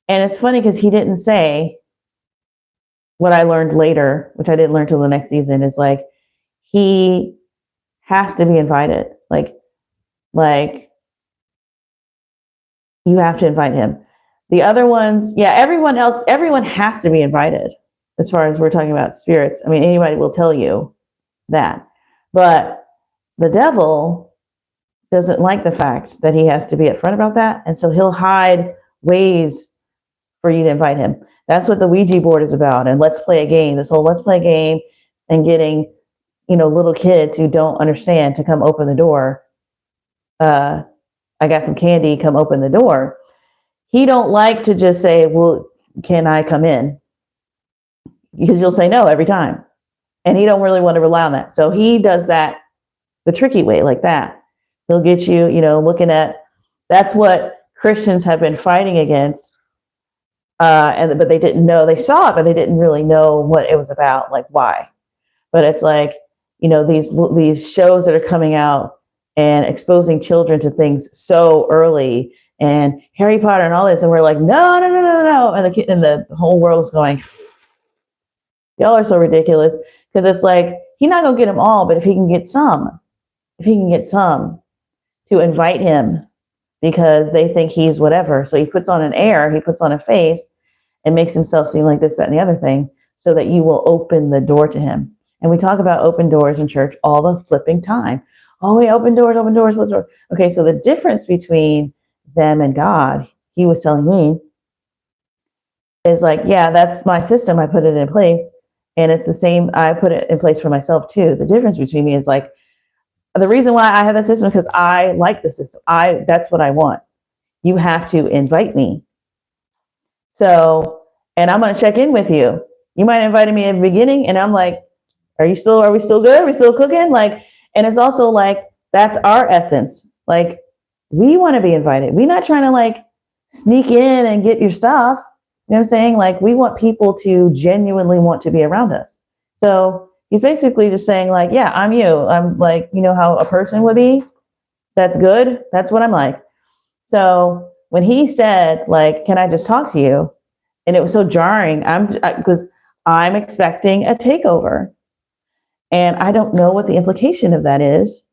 And it's funny because he didn't say what I learned later, which I didn't learn till the next season, is like, he has to be invited. Like you have to invite him. The other ones, yeah, everyone has to be invited as far as we're talking about spirits. I mean, anybody will tell you that. But the devil doesn't like the fact that he has to be upfront about that. And so he'll hide ways for you to invite him. That's what the Ouija board is about. And let's play a game, this whole let's play a game and getting, little kids who don't understand to come open the door. I got some candy, come open the door. He don't like to just say, well, can I come in? Because you'll say no every time. And he don't really want to rely on that. So he does that the tricky way, like that. He'll get you, looking at, that's what Christians have been fighting against. But they didn't know, they saw it, but they didn't really know what it was about, like why. But it's like, these shows that are coming out and exposing children to things so early, and Harry Potter and all this, and we're like, no, and the whole world is going, y'all are so ridiculous, because it's like, he's not gonna get them all, but if he can get some to invite him, because they think he's whatever, so he puts on an air, he puts on a face, and makes himself seem like this, that, and the other thing, so that you will open the door to him. And we talk about open doors in church all the flipping time. Oh, we open doors, open doors, open doors. Okay, so the difference between them and God, he was telling me, is like, yeah, that's my system. I put it in place. And it's the same, I put it in place for myself too. The difference between me is like, the reason why I have that system is because I like the system. That's what I want. You have to invite me. So, and I'm going to check in with you. You might have invited me in the beginning and I'm like, are we still good? Are we still cooking? Like, and it's also like, that's our essence. Like, we want to be invited. We're not trying to like sneak in and get your stuff. You know what I'm saying? Like, we want people to genuinely want to be around us. So he's basically just saying like, yeah, I'm you. I'm like, you know how a person would be? That's good. That's what I'm like. So when he said like, can I just talk to you? And it was so jarring. Because I'm expecting a takeover. And I don't know what the implication of that is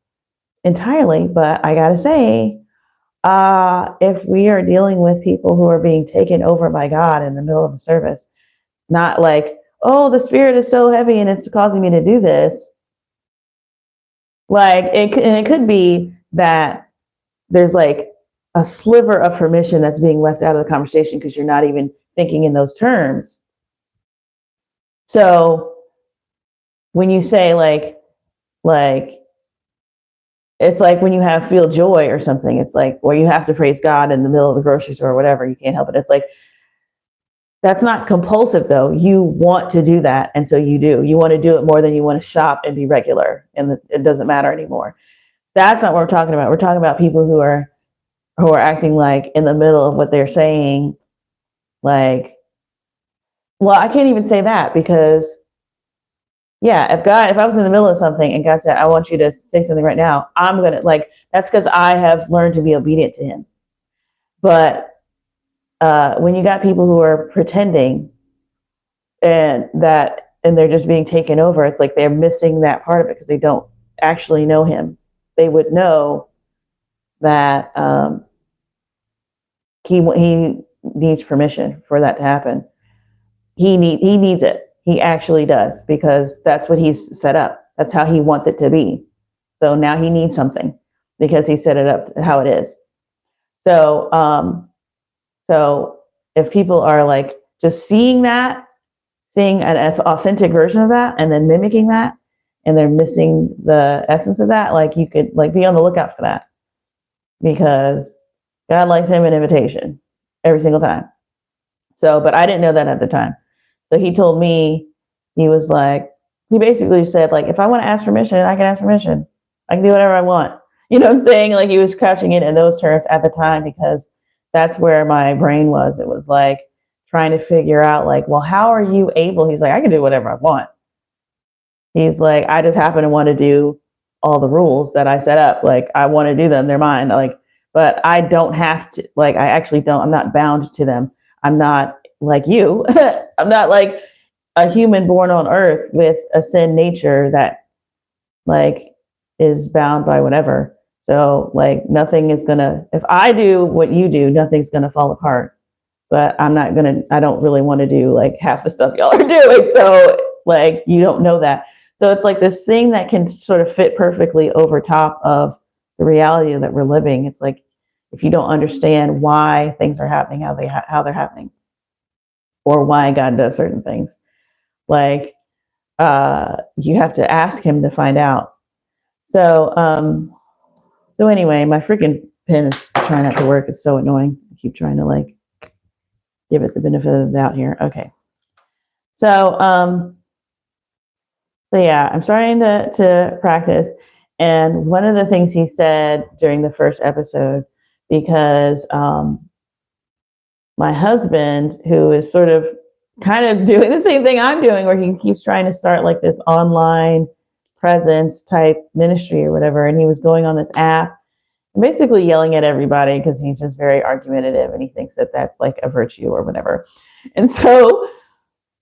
entirely, but I gotta say, if we are dealing with people who are being taken over by God in the middle of a service, not like, oh, the spirit is so heavy and it's causing me to do this. Like, it could be that there's like a sliver of permission that's being left out of the conversation because you're not even thinking in those terms. So when you say like it's like when you feel joy or something, it's like, or you have to praise God in the middle of the grocery store or whatever, you can't help it. It's like, that's not compulsive though. You want to do that. And so you do. You want to do it more than you want to shop and be regular. And it doesn't matter anymore. That's not what we're talking about. We're talking about people who are acting like in the middle of what they're saying, like, well, I can't even say that because yeah, if I was in the middle of something and God said, I want you to say something right now, I'm going to like, that's because I have learned to be obedient to him. But when you got people who are pretending and they're just being taken over, it's like they're missing that part of it because they don't actually know him. They would know that he needs permission for that to happen. He needs it. He actually does, because that's what he's set up. That's how he wants it to be. So now he needs something because he set it up how it is. So, so if people are like just seeing an authentic version of that and then mimicking that, and they're missing the essence of that, like you could like be on the lookout for that, because God likes him an invitation every single time. So, but I didn't know that at the time. So he told me, he basically said, like, if I want to ask permission, I can ask permission. I can do whatever I want. You know what I'm saying? Like, he was couching it in those terms at the time because that's where my brain was. It was like trying to figure out, like, well, how are you able? He's like, I can do whatever I want. He's like, I just happen to want to do all the rules that I set up. Like, I want to do them. They're mine. Like, but I don't have to, like, I actually don't, I'm not bound to them. I'm not like you. I'm not like a human born on earth with a sin nature that like is bound by whatever. So like nothing is gonna, if I do what you do, nothing's gonna fall apart. But I don't really want to do like half the stuff y'all are doing. So like, you don't know that. So it's like this thing that can sort of fit perfectly over top of the reality that we're living. It's like, if you don't understand why things are happening, how they're happening, or why God does certain things, like you have to ask him to find out. So so anyway, my freaking pen is trying not to work. It's so annoying. I keep trying to like give it the benefit of the doubt here. Okay. So so yeah, I'm starting to practice. And one of the things he said during the first episode, because my husband, who is sort of kind of doing the same thing I'm doing, where he keeps trying to start like this online presence type ministry or whatever. And he was going on this app and basically yelling at everybody because he's just very argumentative and he thinks that that's like a virtue or whatever. And so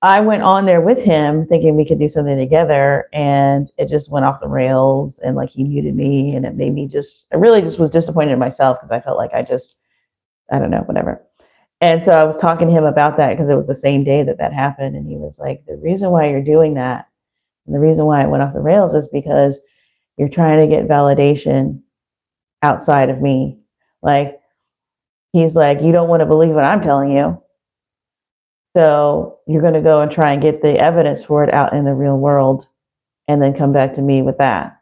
I went on there with him thinking we could do something together, and it just went off the rails, and like he muted me, and it made me I really just was disappointed in myself because I felt like I don't know, whatever. And so I was talking to him about that because it was the same day that happened. And he was like, the reason why you're doing that And the reason why it went off the rails is because you're trying to get validation outside of me. Like, he's like, you don't want to believe what I'm telling you. So you're going to go and try and get the evidence for it out in the real world and then come back to me with that.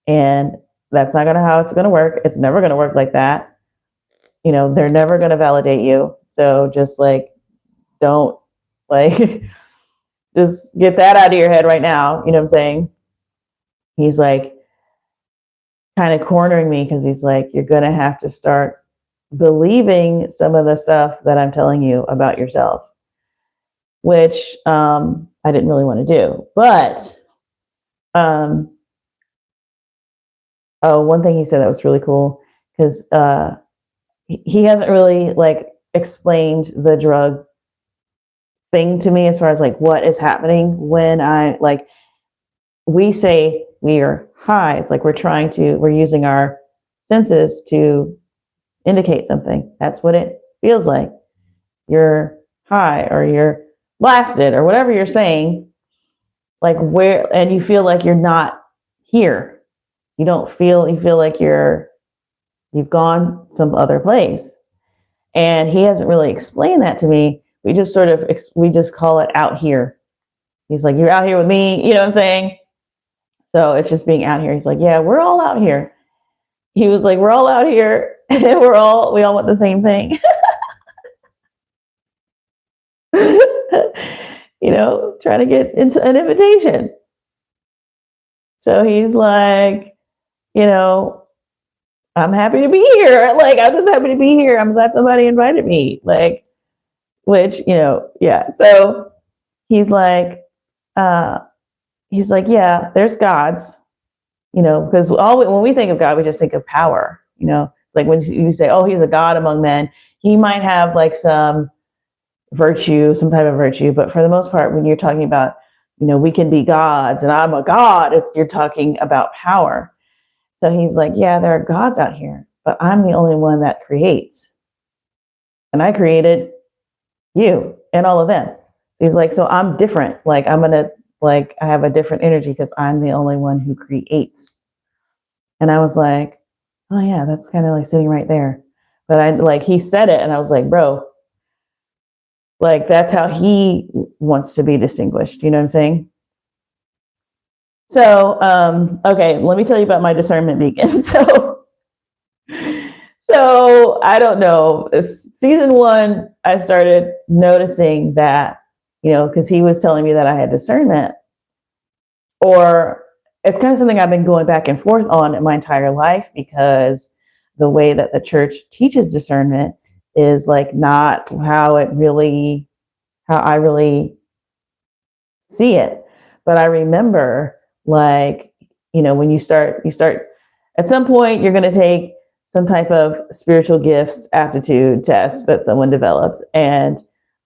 And that's not how it's going to work. It's never going to work like that. You know, they're never going to validate you. So just like, don't like, just get that out of your head right now. You know what I'm saying? He's like kind of cornering me because he's like, you're going to have to start believing some of the stuff that I'm telling you about yourself, which I didn't really want to do. But one thing he said that was really cool because he hasn't really like explained the drug thing to me as far as like what is happening when I like we say we are high. It's like we're using our senses to indicate something. That's what it feels like. You're high or you're blasted or whatever you're saying. Like where, and you feel like you're not here. You feel like you've gone some other place. And he hasn't really explained that to me. We just call it out here. He's like, you're out here with me. You know what I'm saying? So it's just being out here. He's like, yeah, we're all out here. He was like, we're all out here. And we all want the same thing. You know, trying to get into an invitation. So he's like, you know, I'm happy to be here. Like, I'm just happy to be here. I'm glad somebody invited me. Like, which, you know, yeah. So he's like, yeah, there's gods, you know, because when we think of God, we just think of power. You know, it's like when you say, oh, he's a god among men, he might have like some type of virtue. But for the most part, when you're talking about, you know, we can be gods and I'm a god, you're talking about power. So he's like, yeah, there are gods out here, but I'm the only one that creates. And I created you and all of them. So he's like, so I'm different. Like, I have a different energy because I'm the only one who creates. And I was like, oh yeah, that's kind of like sitting right there. But he said it and I was like, bro, like that's how he wants to be distinguished. You know what I'm saying? So, okay, let me tell you about my discernment beacon. So I don't know. Season 1, I started noticing that, you know, because he was telling me that I had discernment, or it's kind of something I've been going back and forth on in my entire life because the way that the church teaches discernment is like not how I really see it. But I remember, like, you know, when you start at some point, you're going to take some type of spiritual gifts aptitude test that someone develops. And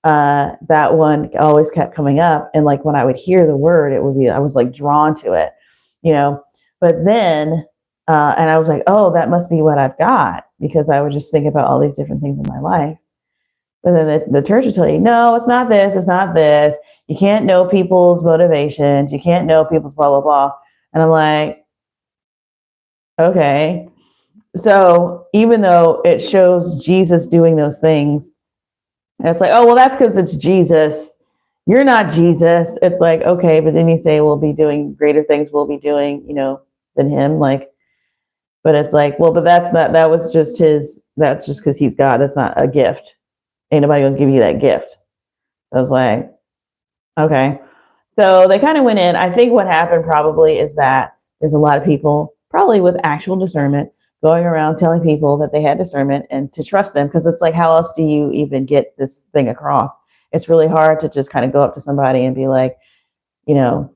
that one always kept coming up. And like when I would hear the word, I was like drawn to it, you know. But then, and I was like, oh, that must be what I've got, because I would just think about all these different things in my life. But then the church will tell you, no, it's not this, it's not this. You can't know people's motivations. You can't know people's blah, blah, blah. And I'm like, okay. So even though it shows Jesus doing those things, and it's like, oh, well, that's because it's Jesus. You're not Jesus. It's like, okay, but then you say we'll be doing greater things we'll be doing, you know, than him. Like, but it's like, well, but that's just because he's God. That's not a gift. Ain't nobody gonna give you that gift. I was like, okay. So they kind of went in. I think what happened probably is that there's a lot of people, probably with actual discernment, going around telling people that they had discernment and to trust them, because it's like, how else do you even get this thing across? It's really hard to just kind of go up to somebody and be like, you know,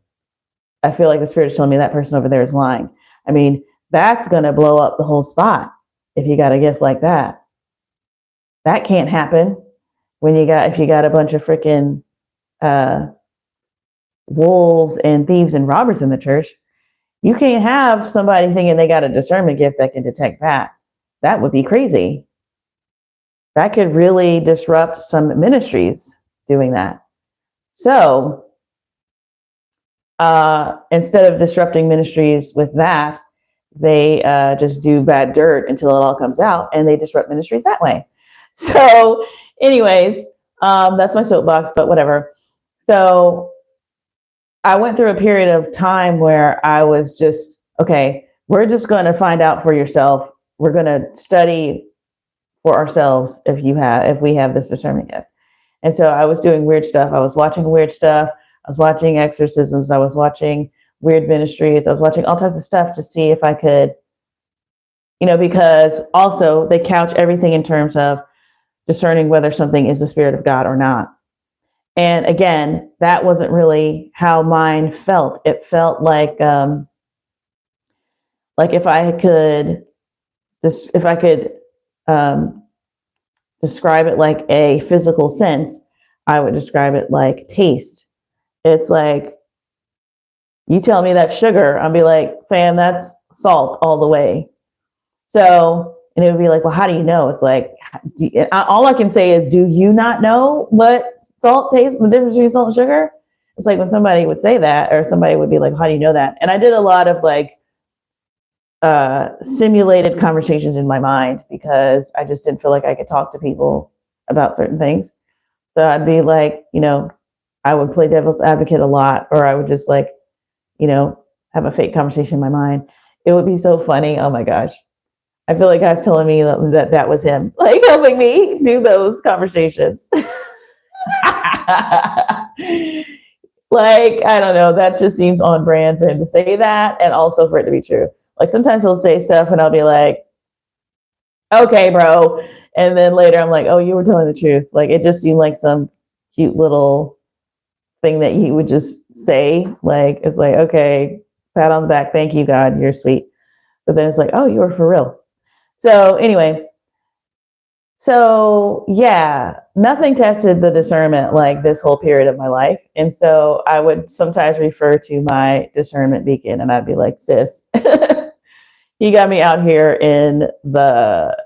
I feel like the Spirit is telling me that person over there is lying. I mean, that's going to blow up the whole spot if you got a gift like that. That can't happen if you got a bunch of freaking wolves and thieves and robbers in the church. You can't have somebody thinking they got a discernment gift that can detect that. That would be crazy. That could really disrupt some ministries doing that. So instead of disrupting ministries with that, they just do bad dirt until it all comes out, and they disrupt ministries that way. So, anyways, that's my soapbox, but whatever. So, I went through a period of time where I was just, okay, we're just going to find out for yourself. We're going to study for ourselves if we have this discernment gift. And so I was doing weird stuff. I was watching weird stuff. I was watching exorcisms. I was watching weird ministries. I was watching all types of stuff to see if I could, because also they couch everything in terms of discerning whether something is the spirit of God or not. And again, that wasn't really how mine felt. It felt like if I could describe it like a physical sense, I would describe it like taste. It's like, you tell me that's sugar, I'll be like, fam, that's salt all the way. So, and it would be like, well, how do you know? It's like, all I can say is, do you not know what salt tastes, the difference between salt and sugar? It's like when somebody would say that, or somebody would be like, how do you know that? And I did a lot of like simulated conversations in my mind because I just didn't feel like I could talk to people about certain things. So I'd be like, I would play devil's advocate a lot, or I would just like, have a fake conversation in my mind. It would be so funny. Oh my gosh. I feel like God's telling me that was him, like helping me do those conversations. Like, I don't know. That just seems on brand for him to say that, and also for it to be true. Like sometimes he'll say stuff and I'll be like, okay, bro. And then later I'm like, oh, you were telling the truth. Like it just seemed like some cute little thing that he would just say. Like, it's like, okay, pat on the back. Thank you, God. You're sweet. But then it's like, oh, you were for real. So anyway, yeah, nothing tested the discernment like this whole period of my life. And so I would sometimes refer to my discernment beacon and I'd be like, sis, he got me out here in the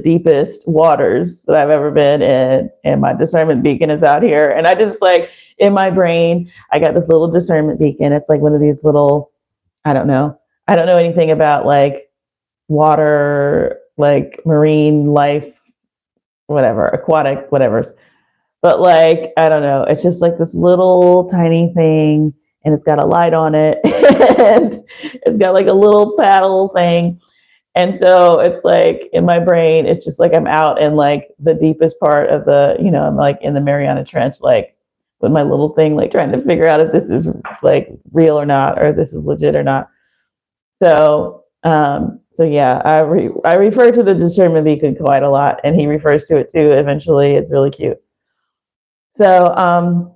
deepest waters that I've ever been in. And my discernment beacon is out here. And I just like, in my brain, I got this little discernment beacon. It's like one of these little, I don't know anything about like water, like marine life, whatever, aquatic, whatever's. But like, I don't know. It's just like this little tiny thing and it's got a light on it and it's got like a little paddle thing. And so it's like in my brain, it's just like I'm out in like the deepest part of I'm like in the Mariana Trench, like with my little thing, like trying to figure out if this is like real or not, or if this is legit or not. So yeah, I refer to the discernment beacon quite a lot, and he refers to it too. Eventually, it's really cute. So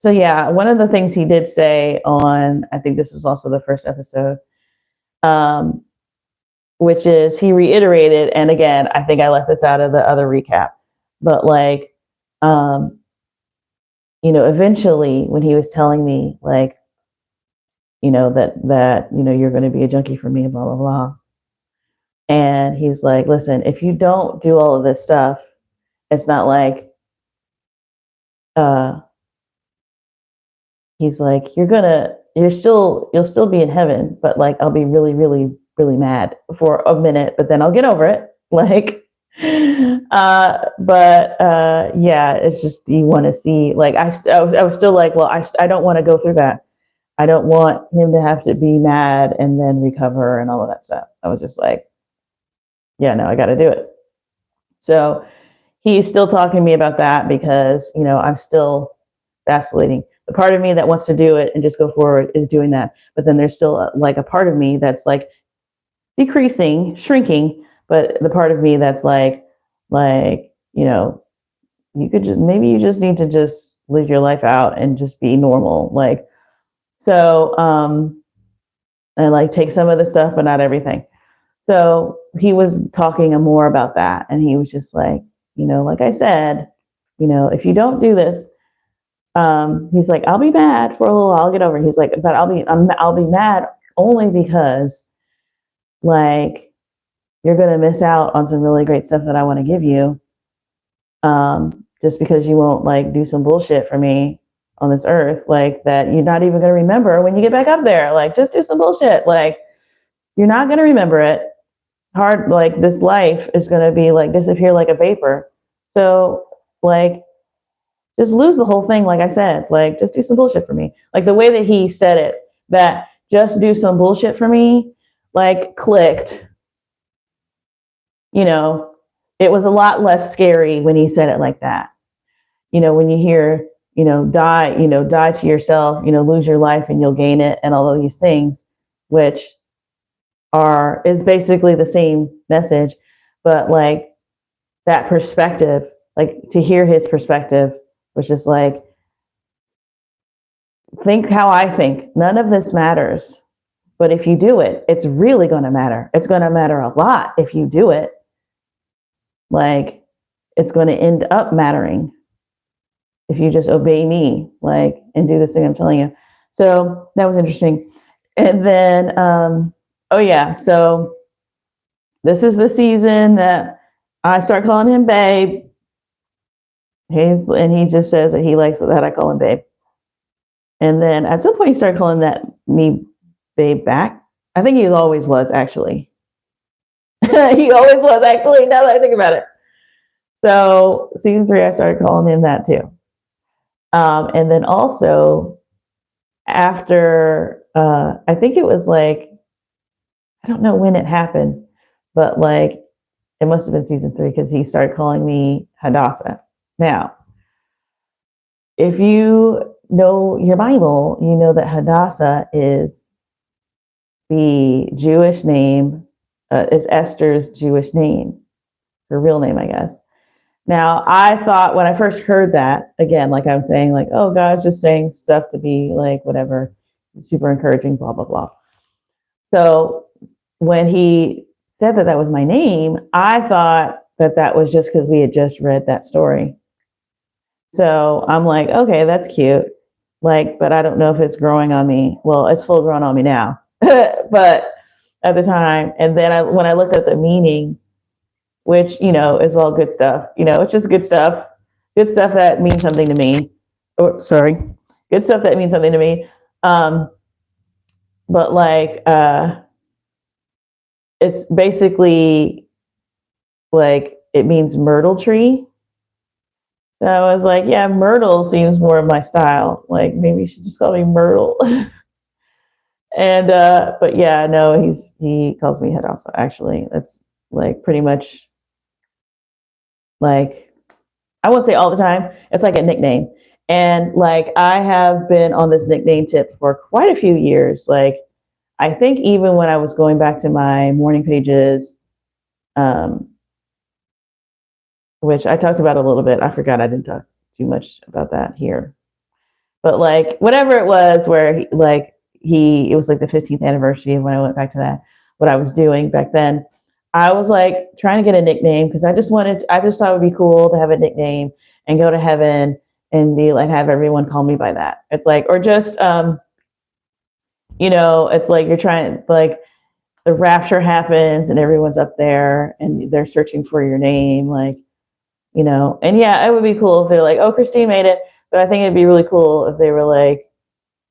yeah, one of the things he did say on, I think this was also the first episode, which is he reiterated, and again, I think I left this out of the other recap, but like, eventually when he was telling me like, that you're going to be a junkie for me, blah, blah, blah. And he's like, listen, if you don't do all of this stuff, it's not like, he's like, you'll still be in heaven, but like, I'll be really, really, really mad for a minute, but then I'll get over it. Like, yeah, it's just, you want to see, like, I was still like, well, I don't want to go through that. I don't want him to have to be mad and then recover and all of that stuff. I was just like, yeah, no, I got to do it. So he's still talking to me about that because, I'm still vacillating. The part of me that wants to do it and just go forward is doing that. But then there's still like a part of me that's like shrinking. But the part of me that's like, you could maybe you just need to just live your life out and just be normal. Like, so, and like take some of the stuff, but not everything. So he was talking more about that. And he was just like, like I said, if you don't do this, he's like, I'll be mad for a little while, I'll get over it. He's like, but I'll be mad only because like, you're going to miss out on some really great stuff that I want to give you. Just because you won't like do some bullshit for me on this earth, like that you're not even going to remember when you get back up there. Like, just do some bullshit. Like, you're not going to remember it. Hard, like, this life is going to be like disappear like a vapor. So, like, just lose the whole thing. Like I said, like, just do some bullshit for me. Like, the way that he said it, that just do some bullshit for me, like, clicked. You know, it was a lot less scary when he said it like that. You know, when you hear, die to yourself, lose your life and you'll gain it, and all of these things, which is basically the same message, but like that perspective, like to hear his perspective, which is like, think how I think. None of this matters. But if you do it, it's really going to matter. It's going to matter a lot if you do it. Like, it's going to end up mattering if you just obey me, like, and do this thing I'm telling you. So that was interesting. And then, oh yeah, so this is the season that I start calling him babe. And he just says that he likes that I call him babe. And then at some point he started calling me babe back. I think he always was, actually. He always was, actually, now that I think about it. So season 3, I started calling him that too. And then also after, I think it was like, I don't know when it happened, but like, it must have been season 3, because he started calling me Hadassah. Now, if you know your Bible, you know that Hadassah is the Jewish name, is Esther's Jewish name, her real name, I guess. Now, I thought when I first heard that, again, like I'm saying, like, oh, God's just saying stuff to be like, whatever, super encouraging, blah, blah, blah. So when he said that was my name, I thought that was just because we had just read that story. So I'm like, okay, that's cute. Like, but I don't know if it's growing on me. Well, it's full grown on me now, but at the time. And then when I looked at the meaning, which, is all good stuff, it's just good stuff that means something to me. Good stuff that means something to me. But like, it's basically like, it means myrtle tree. So I was like, yeah, Myrtle seems more of my style. Like, maybe you should just call me Myrtle. And, but yeah, no, he calls me Hadassah, actually. That's like pretty much, like, I won't say all the time. It's like a nickname. And like, I have been on this nickname tip for quite a few years. Like, I think even when I was going back to my morning pages, which I talked about a little bit. I forgot I didn't talk too much about that here. But like, whatever it was where it was like the 15th anniversary of when I went back to that, what I was doing back then, I was like trying to get a nickname because I just thought it would be cool to have a nickname and go to heaven and be like, have everyone call me by that. It's like, or just, it's like you're trying, like, the rapture happens and everyone's up there and they're searching for your name, like, and yeah, it would be cool if they're like, oh, Christine made it. But I think it'd be really cool if they were like,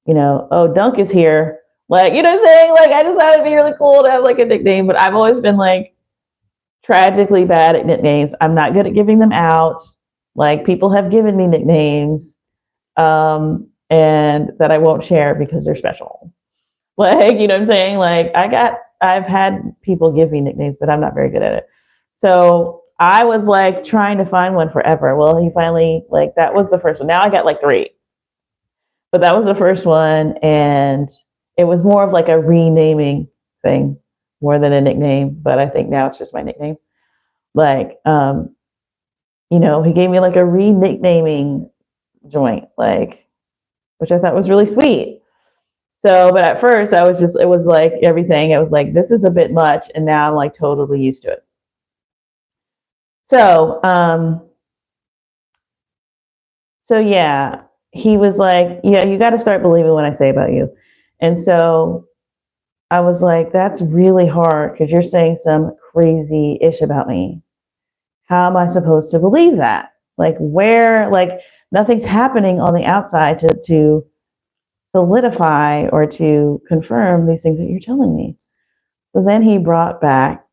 oh, Dunk is here. Like, you know what I'm saying? Like, I just thought it'd be really cool to have like a nickname, but I've always been like tragically bad at nicknames. I'm not good at giving them out. Like, people have given me nicknames, and that I won't share because they're special. Like, you know what I'm saying? Like, I've had people give me nicknames, but I'm not very good at it. So I was like trying to find one forever. Well, he finally, like, that was the first one. Now I got like 3, but that was the first one. And it was more of like a renaming thing more than a nickname. But I think now it's just my nickname. Like, he gave me like a re-nicknaming joint, like, which I thought was really sweet. So, but at first it was like everything. It was like, this is a bit much. And now I'm like totally used to it. So yeah, he was like, yeah, you got to start believing what I say about you. And so I was like, that's really hard because you're saying some crazy ish about me. How am I supposed to believe that? Like, where, like, nothing's happening on the outside to solidify or to confirm these things that you're telling me. So then he brought back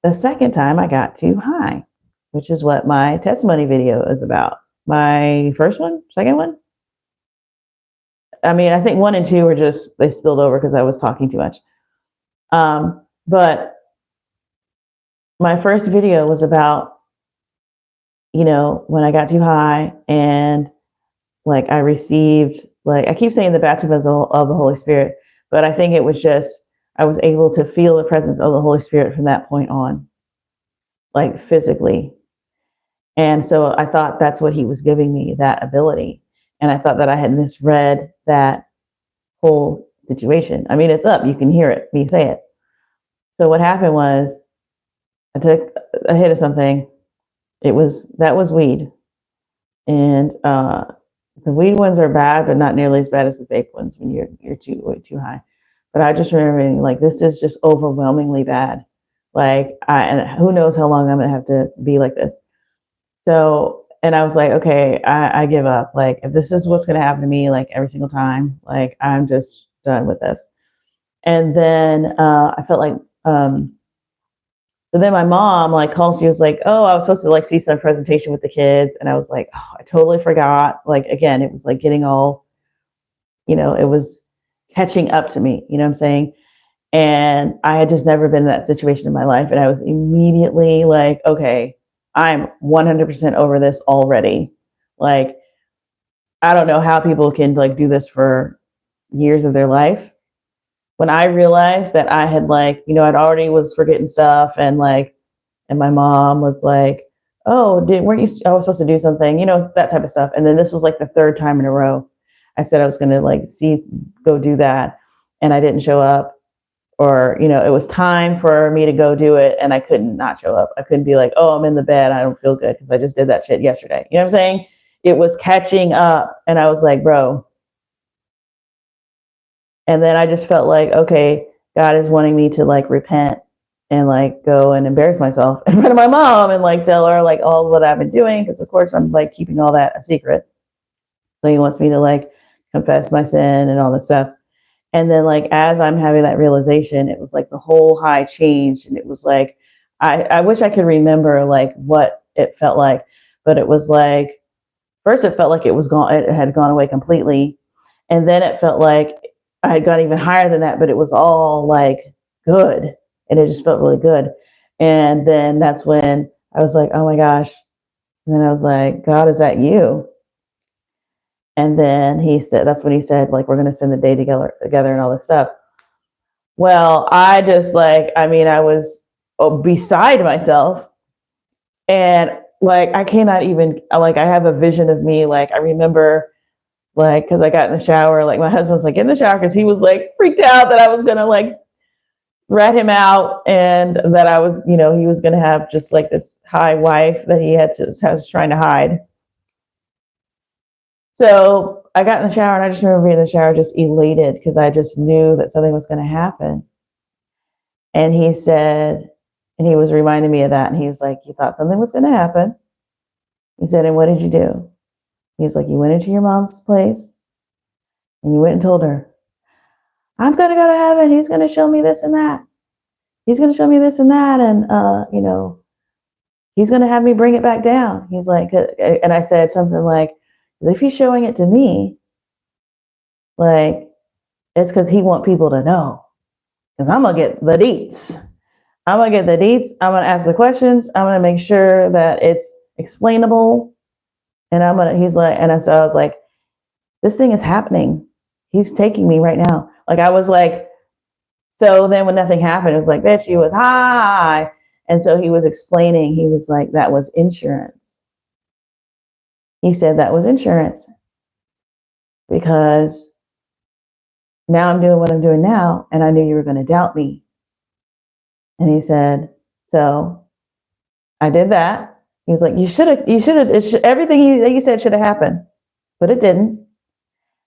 the second time I got too high, which is what my testimony video is about. My first one, second one. I mean, I think 1 and 2 were just, they spilled over because I was talking too much. But my first video was about, when I got too high and like I received, like I keep saying the baptism of the Holy Spirit, but I think it was just, I was able to feel the presence of the Holy Spirit from that point on, like physically. And so I thought that's what he was giving me, that ability. And I thought that I had misread that whole situation. I mean, it's up, you can hear it, me say it. So what happened was I took a hit of something. That was weed. And the weed ones are bad, but not nearly as bad as the vape ones when you're too high. But I just remember being like, this is just overwhelmingly bad. Like, and who knows how long I'm gonna have to be like this. So, and I was like, okay, I give up. Like, if this is what's gonna happen to me, like every single time, like I'm just done with this. And then I felt like, so then my mom like calls. She was like, "Oh, I was supposed to like see some presentation with the kids," and I was like, "Oh, I totally forgot." Like again, it was like getting all, it was catching up to me. You know what I'm saying? And I had just never been in that situation in my life, and I was immediately like, "Okay, I'm 100% over this already." Like, I don't know how people can like do this for years of their life. When I realized that I had like, I'd already was forgetting stuff and like, and my mom was like, "Oh, weren't you? I was supposed to do something, that type of stuff." And then this was like the third time in a row. I said I was going to like go do that, and I didn't show up, or it was time for me to go do it, and I couldn't not show up. I couldn't be like, "Oh, I'm in the bed, I don't feel good because I just did that shit yesterday." You know what I'm saying? It was catching up, and I was like, "Bro." And then I just felt like, okay, God is wanting me to like repent and like go and embarrass myself in front of my mom and like tell her like all what I've been doing, because of course I'm like keeping all that a secret. So he wants me to like confess my sin and all this stuff. And then like as I'm having that realization, it was like the whole high changed, and it was like I wish I could remember like what it felt like, but it was like first it felt like it was gone, it had gone away completely, and then it felt like I had gone even higher than that, but it was all like good, and it just felt really good. And then that's when I was like, "Oh my gosh!" And then I was like, "God, is that you?" And then he said, "That's when he said, like, we're going to spend the day together, and all this stuff." Well, I just like, I mean, I was beside myself, and like, I cannot even like, I have a vision of me. Like, I remember like, because I got in the shower, like my husband was like, "Get in the shower," because he was like freaked out that I was gonna like rat him out, and that I was, he was gonna have just like this high wife that he was trying to hide. So I got in the shower, and I just remember being in the shower just elated because I just knew that something was gonna happen. And he said, and he was reminding me of that, and he's like, "You thought something was gonna happen." He said, "And what did you do?" He's like, "You went into your mom's place and you went and told her, 'I'm going to go to heaven. He's going to show me this and that. He's going to show me this and that. And, he's going to have me bring it back down.'" He's like, and I said something like, "If he's showing it to me, like, it's because he want people to know. Because I'm going to get the deets. I'm going to get the deets. I'm going to ask the questions. I'm going to make sure that it's explainable. And he's like, and so I was like, this thing is happening. He's taking me right now." Like, I was like, so then when nothing happened, it was like, "Bitch, you was high." And so he was explaining, he was like, that was insurance. He said that was insurance because now I'm doing what I'm doing now, and I knew you were going to doubt me. And he said, so I did that. He was like, you should have, everything that you said should have happened, but it didn't,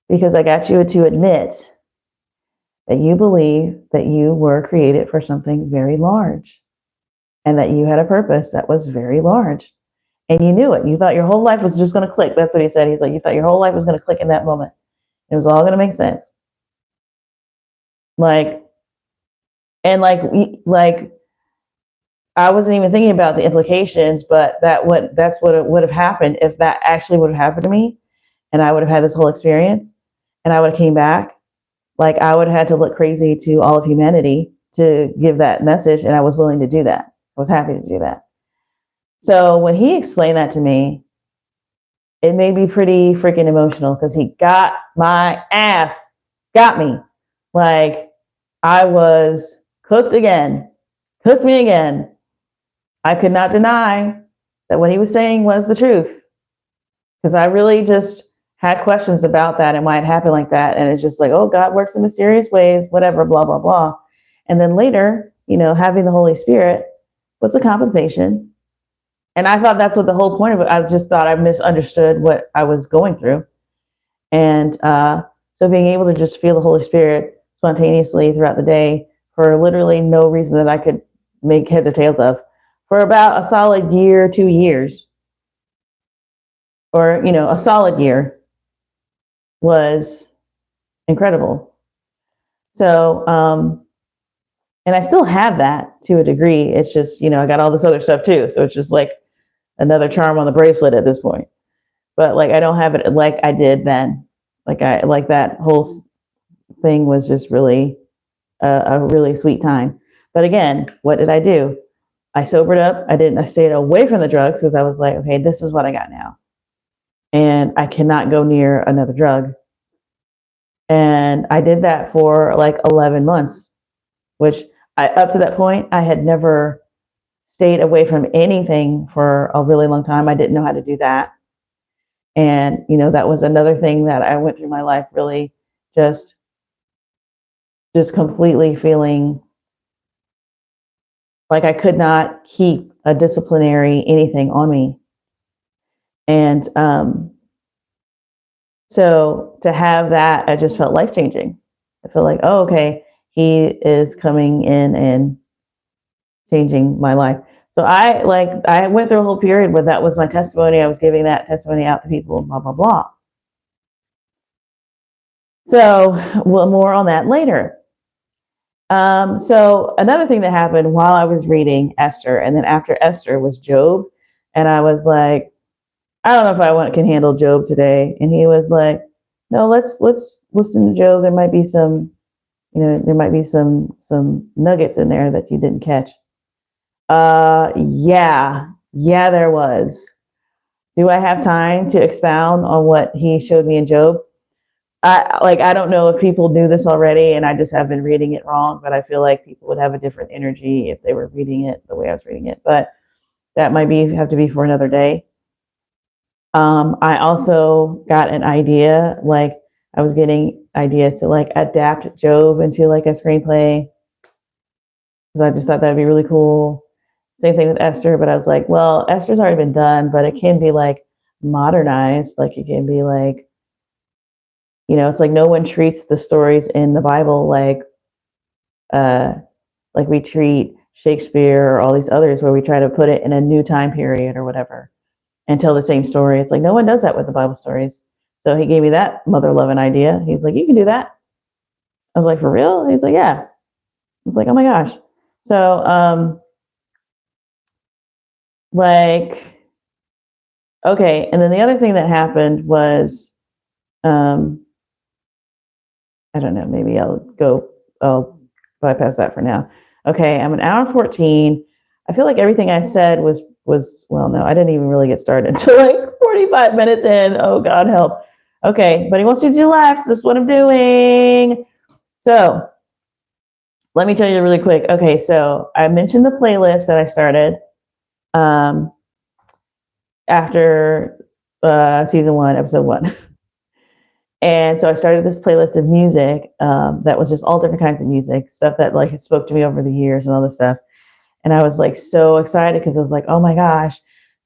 because I got you to admit that you believe that you were created for something very large, and that you had a purpose that was very large. And you knew it. You thought your whole life was just going to click. That's what he said. He's like, you thought your whole life was going to click in that moment. It was all going to make sense. Like, and like I wasn't even thinking about the implications, but that's what it would have happened if that actually would have happened to me, and I would have had this whole experience, and I would have came back. Like, I would have had to look crazy to all of humanity to give that message, and I was willing to do that. I was happy to do that. So when he explained that to me, it made me pretty freaking emotional because he got my ass, got me. Like, I was cooked again, cooked me again. I could not deny that what he was saying was the truth, because I really just had questions about that and why it happened like that. And it's just like, oh, God works in mysterious ways, whatever, blah, blah, blah. And then later, having the Holy Spirit was a compensation. And I thought that's what the whole point of it. I just thought I misunderstood what I was going through. And so being able to just feel the Holy Spirit spontaneously throughout the day for literally no reason that I could make heads or tails of for about a solid year, 2 years, or, a solid year was incredible. So, and I still have that to a degree. It's just, I got all this other stuff too. So it's just like another charm on the bracelet at this point. But like, I don't have it like I did then. Like that whole thing was just really a really sweet time. But again, what did I do? I sobered up. I stayed away from the drugs because I was like, okay, this is what I got now. And I cannot go near another drug. And I did that for like 11 months, which up to that point, I had never stayed away from anything for a really long time. I didn't know how to do that. And, that was another thing that I went through my life really just completely feeling like I could not keep a disciplinary anything on me. And so to have that, I just felt life-changing. I felt like, oh, okay, he is coming in and changing my life. So I went through a whole period where that was my testimony. I was giving that testimony out to people, blah, blah, blah. So more on that later. So another thing that happened while I was reading Esther, and then after Esther was Job. And I was like, I don't know if I can handle Job today. And he was like, no, let's listen to Job. There might be some, some nuggets in there that you didn't catch. Yeah, there was. Do I have time to expound on what he showed me in Job? I don't know if people knew this already and I just have been reading it wrong, but I feel like people would have a different energy if they were reading it the way I was reading it. But that might have to be for another day. I also got an idea, like I was getting ideas to like adapt Job into like a screenplay, because I just thought that'd be really cool. Same thing with Esther, but I was like, well, Esther's already been done, but it can be like modernized. Like it can be like, it's like no one treats the stories in the Bible like we treat Shakespeare or all these others, where we try to put it in a new time period or whatever and tell the same story. It's like no one does that with the Bible stories. So he gave me that mother-loving idea. He's like, you can do that. I was like, for real? He's like, yeah. I was like, oh my gosh. So, okay. And then the other thing that happened was, I don't know, maybe I'll bypass that for now. Okay, I'm an hour 14. I feel like everything I said was well, no, I didn't even really get started until like 45 minutes in. Oh, God help. Okay, but he wants me to relax. This is what I'm doing. So let me tell you really quick. Okay, so I mentioned the playlist that I started after season 1, episode 1. And so I started this playlist of music that was just all different kinds of music, stuff that like had spoke to me over the years and all this stuff. And I was like so excited because I was like, oh my gosh,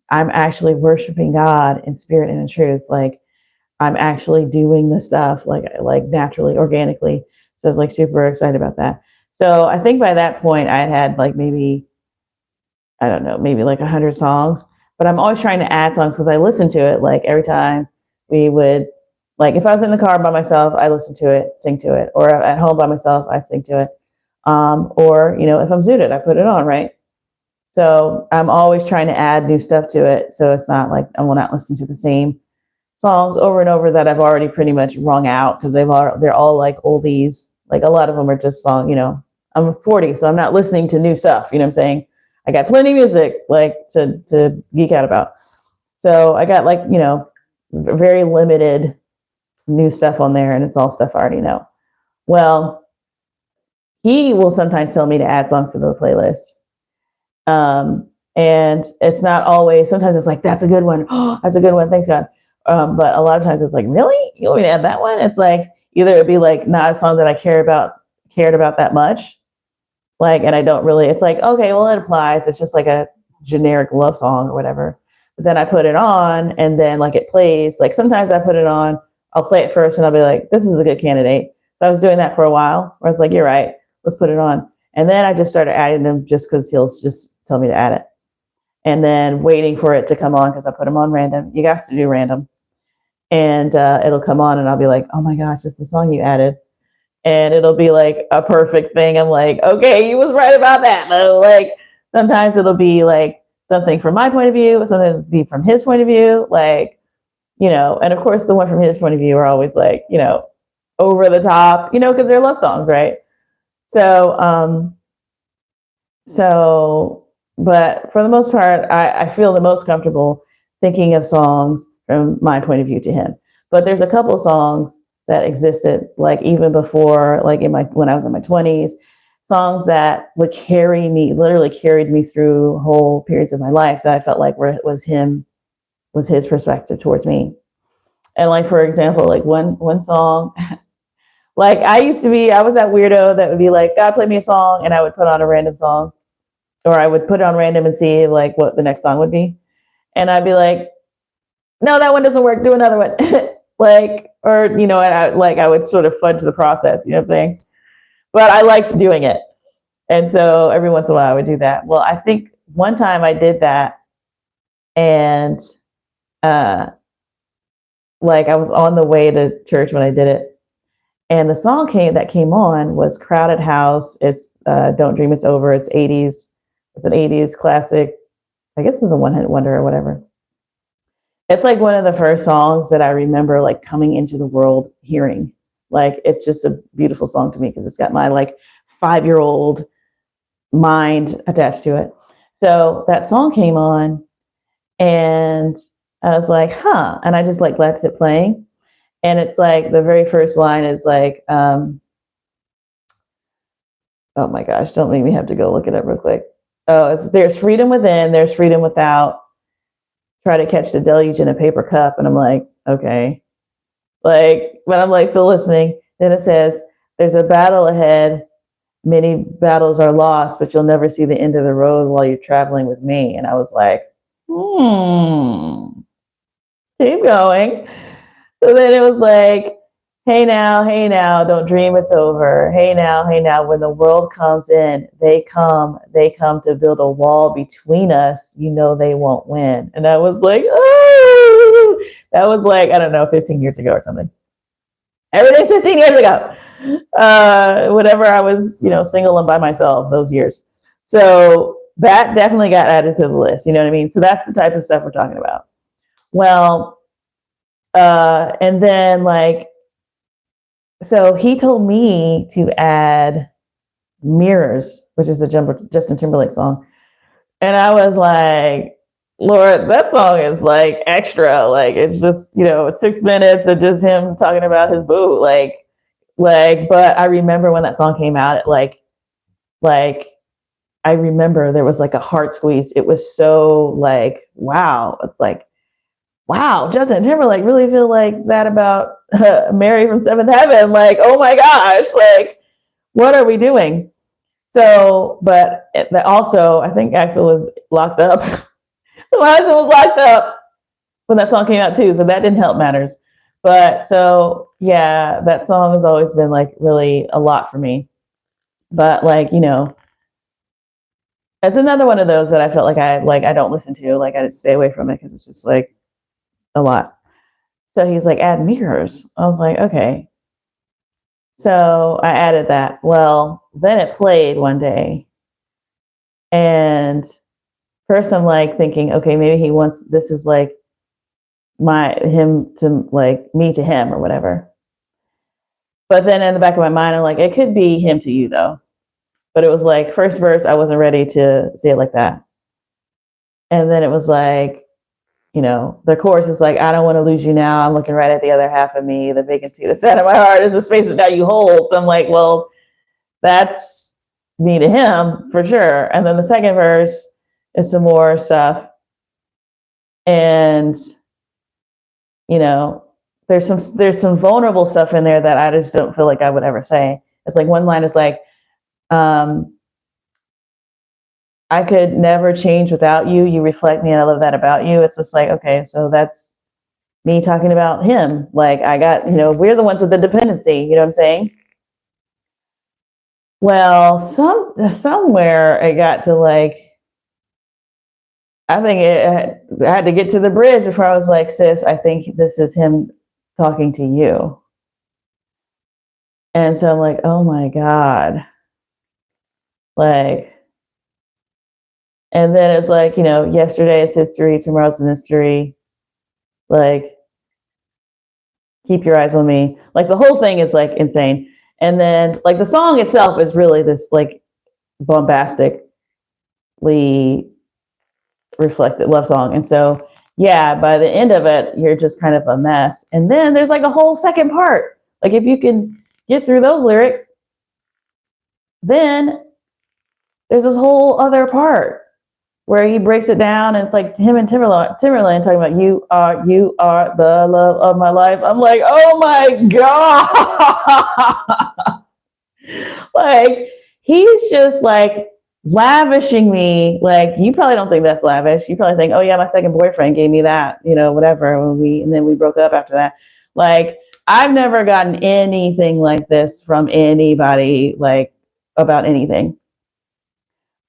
I'm actually worshiping God in spirit and in truth. Like I'm actually doing the stuff like naturally, organically. So I was like super excited about that. So I think by that point I had like maybe, I don't know, maybe like 100 songs. but I'm always trying to add songs because I listen to it like every time we would, like if I was in the car by myself, I listen to it, sing to it, or at home by myself, I'd sing to it. Or, you know, if I'm zooted, I put it on, right? So I'm always trying to add new stuff to it. So it's not like I will not listen to the same songs over and over that I've already pretty much wrung out because they're all like oldies. Like a lot of them are just song, you know, I'm 40, so I'm not listening to new stuff. You know what I'm saying? I got plenty of music like to geek out about. So I got like, you know, very limited new stuff on there and it's all stuff I already know. Well, he will sometimes tell me to add songs to the playlist. And it's not always, sometimes it's like, that's a good one. Oh, that's a good one. Thanks God. But a lot of times it's like, really? You want me to add that one? It's like, either it'd be like not a song that I cared about that much. Like, and I don't really, it's like, okay, well, it applies. It's just like a generic love song or whatever. But then I put it on and then like it plays. Like sometimes I put it on, I'll play it first and I'll be like, this is a good candidate. So I was doing that for a while where I was like, you're right, let's put it on. And then I just started adding them just because he'll just tell me to add it. And then waiting for it to come on because I put them on random. You got to do random. And it'll come on and I'll be like, oh my gosh, it's the song you added. And it'll be like a perfect thing. I'm like, okay, you was right about that. Though. Like sometimes it'll be like something from my point of view, sometimes it'll be from his point of view, like, you know, and of course the one from his point of view are always like, you know, over the top, you know, because they're love songs, right? So but for the most part, I feel the most comfortable thinking of songs from my point of view to him. But there's a couple songs that existed like even before, like when I was in my 20s, songs that would literally carried me through whole periods of my life that I felt like was his perspective towards me. And like for example, like one song, like I was that weirdo that would be like, God, play me a song, and I would put on a random song, or I would put it on random and see like what the next song would be, and I'd be like, no, that one doesn't work. Do another one. Like, or, you know, and I would sort of fudge the process, you know what I'm saying? But I liked doing it. And so every once in a while I would do that. Well, I think one time I did that and like I was on the way to church when I did it. And the song that came on was Crowded House. It's Don't Dream It's Over. It's 80s. It's an 80s classic. I guess it's a one-hit wonder or whatever. It's like one of the first songs that I remember like coming into the world hearing. Like it's just a beautiful song to me because it's got my like 5-year-old mind attached to it. So that song came on and I was like, huh. And I just like left it playing. And it's like the very first line is like, oh my gosh, don't make me have to go look it up real quick. Oh, there's freedom within, there's freedom without. Try to catch the deluge in a paper cup. And I'm like, okay. Like, but I'm like still listening. Then it says, there's a battle ahead. Many battles are lost, but you'll never see the end of the road while you're traveling with me. And I was like, keep going. So then it was like, hey now, don't dream it's over. Hey now, when the world comes in, they come to build a wall between us. You know they won't win. And I was like, oh, that was like, I don't know, 15 years ago or something. Everything's 15 years ago. Whenever I was, you know, single and by myself those years. So that definitely got added to the list. You know what I mean? So that's the type of stuff we're talking about. Well, and then like, so he told me to add Mirrors, which is a Justin Timberlake song. And I was like, Lord, that song is like extra. Like it's just, you know, it's 6 minutes of just him talking about his boo. Like, but I remember when that song came out, like I remember there was like a heart squeeze. It was so like, wow. It's like, wow, Justin Timberlake really feel like that about Mary from Seventh Heaven. Like, oh my gosh, like, what are we doing? So, but also, I think Axel was locked up. So my husband was locked up when that song came out too. So that didn't help matters. But so, yeah, that song has always been like really a lot for me. But like, you know, It's another one of those that I felt like I don't listen to. Like I stay away from it because it's just like a lot. So he's like, add mirrors. I was like, okay. So I added that. Well, then it played one day, and first I'm like thinking, okay, maybe he wants this is like him to like me to him or whatever. But then in the back of my mind, I'm like, it could be him to you though. But it was like first verse, I wasn't ready to say it like that. And then it was like, the chorus is like, I don't want to lose you now. I'm looking right at the other half of me. The vacancy, the set of my heart is the space that now you hold. So I'm like, well, that's me to him for sure. And then the second verse is some more stuff. And, there's some vulnerable stuff in there that I just don't feel like I would ever say. It's like one line is like, I could never change without you. You reflect me, and I love that about you. It's just like, okay, so that's me talking about him. Like I got, we're the ones with the dependency, you know what I'm saying? Well, somewhere it got to like, I think I had to get to the bridge before I was like, sis, I think this is him talking to you. And so I'm like, oh my God. Like, and then it's like, yesterday is history, tomorrow's a mystery. Like, keep your eyes on me. Like the whole thing is like insane. And then like the song itself is really this like bombastically reflected love song. And so, yeah, by the end of it, you're just kind of a mess. And then there's like a whole second part. Like if you can get through those lyrics, then there's this whole other part where he breaks it down, and it's like him and Timberland talking about you are the love of my life. I'm like, oh my God. Like he's just like lavishing me. Like you probably don't think that's lavish. You probably think, oh yeah, my second boyfriend gave me that, whatever. And then we broke up after that. Like I've never gotten anything like this from anybody, like about anything.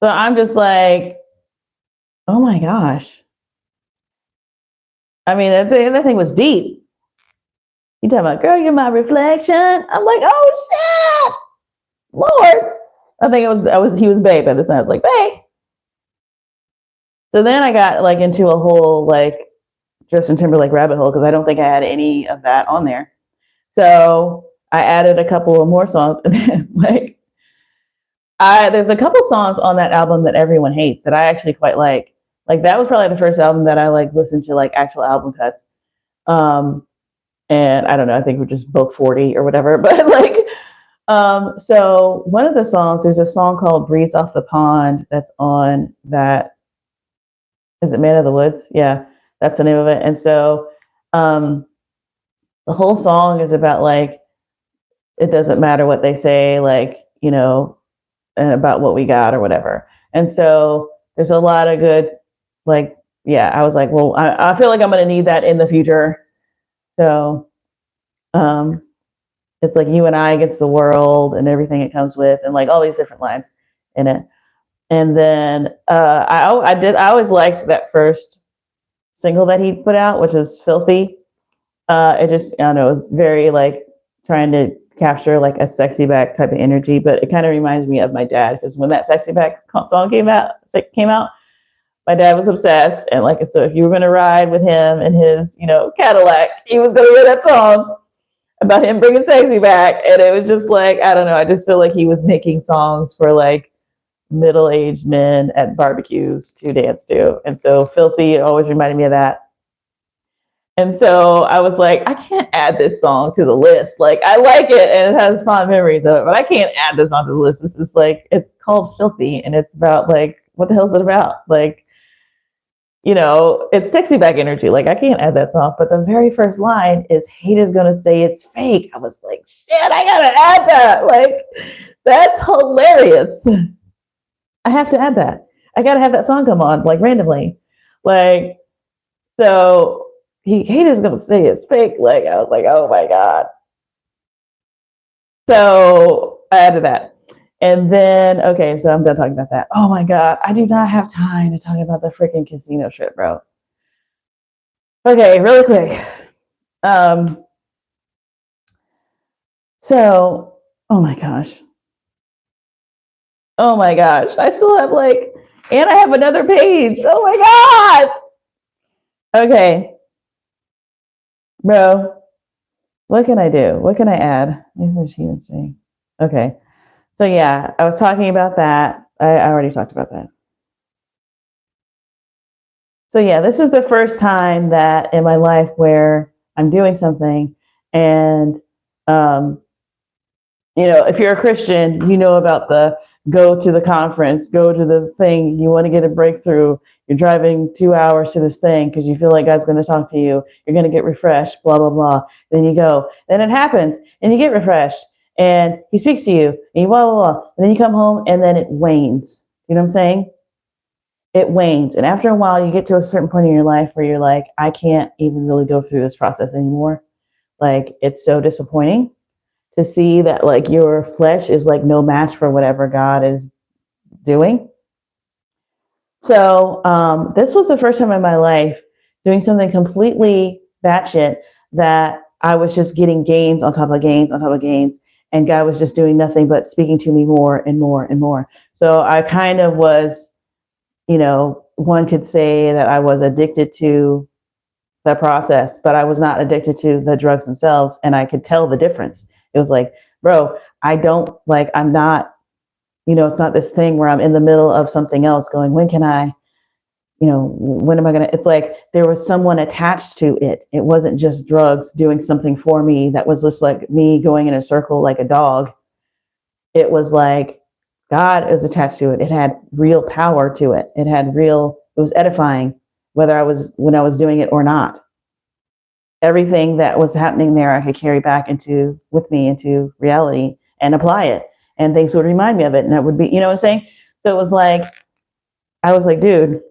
So I'm just like, oh my gosh. I mean, that thing was deep. You talking about, girl, you're my reflection. I'm like, oh shit, Lord. I think he was babe at this time. I was like, babe. So then I got like into a whole like Justin Timberlake rabbit hole because I don't think I had any of that on there. So I added a couple of more songs. Like there's a couple songs on that album that everyone hates that I actually quite like. Like that was probably the first album that I like listened to like actual album cuts. And I don't know, I think we're just both 40 or whatever, but like, so one of the songs, there's a song called Breeze Off the Pond that's on that. Is it Man of the Woods? Yeah, that's the name of it. And so the whole song is about like, it doesn't matter what they say, like, and about what we got or whatever. And so there's a lot of good, like, yeah, I was like, well, I feel like I'm going to need that in the future. So it's like you and I against the world and everything it comes with, and like all these different lines in it. And then I always liked that first single that he put out, which was Filthy. It just, I don't know, it was very like trying to capture like a sexy back type of energy, but it kind of reminds me of my dad, because when that sexy back song came out, my dad was obsessed. And like, so if you were going to ride with him in his, Cadillac, he was going to hear that song about him bringing sexy back. And it was just like, I don't know, I just feel like he was making songs for like middle-aged men at barbecues to dance to. And so Filthy always reminded me of that. And so I was like, I can't add this song to the list. Like, I like it and it has fond memories of it, but I can't add this onto the list. This is like, it's called Filthy, and it's about like, what the hell is it about? Like, it's sexy back energy. Like, I can't add that song. But the very first line is, hate is going to say it's fake. I was like, shit, I got to add that. Like, that's hilarious. I have to add that. I got to have that song come on, like, randomly. Like, so hate is going to say it's fake. Like, I was like, oh my God. So I added that. And then, okay, so I'm done talking about that. Oh my God, I do not have time to talk about the freaking casino trip, bro. Okay, really quick. Um, so, oh my gosh. Oh my gosh. I still have like, and I have another page. Oh my God. Okay, bro, what can I do? What can I add? Isn't she even saying? Okay. So yeah, I was talking about that. I already talked about that. So yeah, this is the first time that in my life where I'm doing something and um, if you're a Christian, you know about the go to the conference, go to the thing, you want to get a breakthrough, you're driving 2 hours to this thing because you feel like God's going to talk to you, you're going to get refreshed, blah, blah, blah. Then you go, then it happens, and you get refreshed, and he speaks to you, and you blah, blah, blah. And then you come home, and then it wanes. You know what I'm saying? It wanes. And after a while, you get to a certain point in your life where you're like, I can't even really go through this process anymore. Like, it's so disappointing to see that like your flesh is like no match for whatever God is doing. So this was the first time in my life doing something completely batshit that I was just getting gains on top of gains on top of gains, and God was just doing nothing but speaking to me more and more and more. So I kind of was, one could say that I was addicted to the process, but I was not addicted to the drugs themselves, and I could tell the difference. It was like, bro, I'm not, it's not this thing where I'm in the middle of something else going, when can I, when am I going to, it's like there was someone attached to it. It wasn't just drugs doing something for me that was just like me going in a circle like a dog. It was like God is attached to it. It had real power to it. It was edifying, when I was doing it or not. Everything that was happening there, I could carry back with me into reality and apply it. And things would remind me of it. And that would be, you know what I'm saying? So it was like, I was like, dude,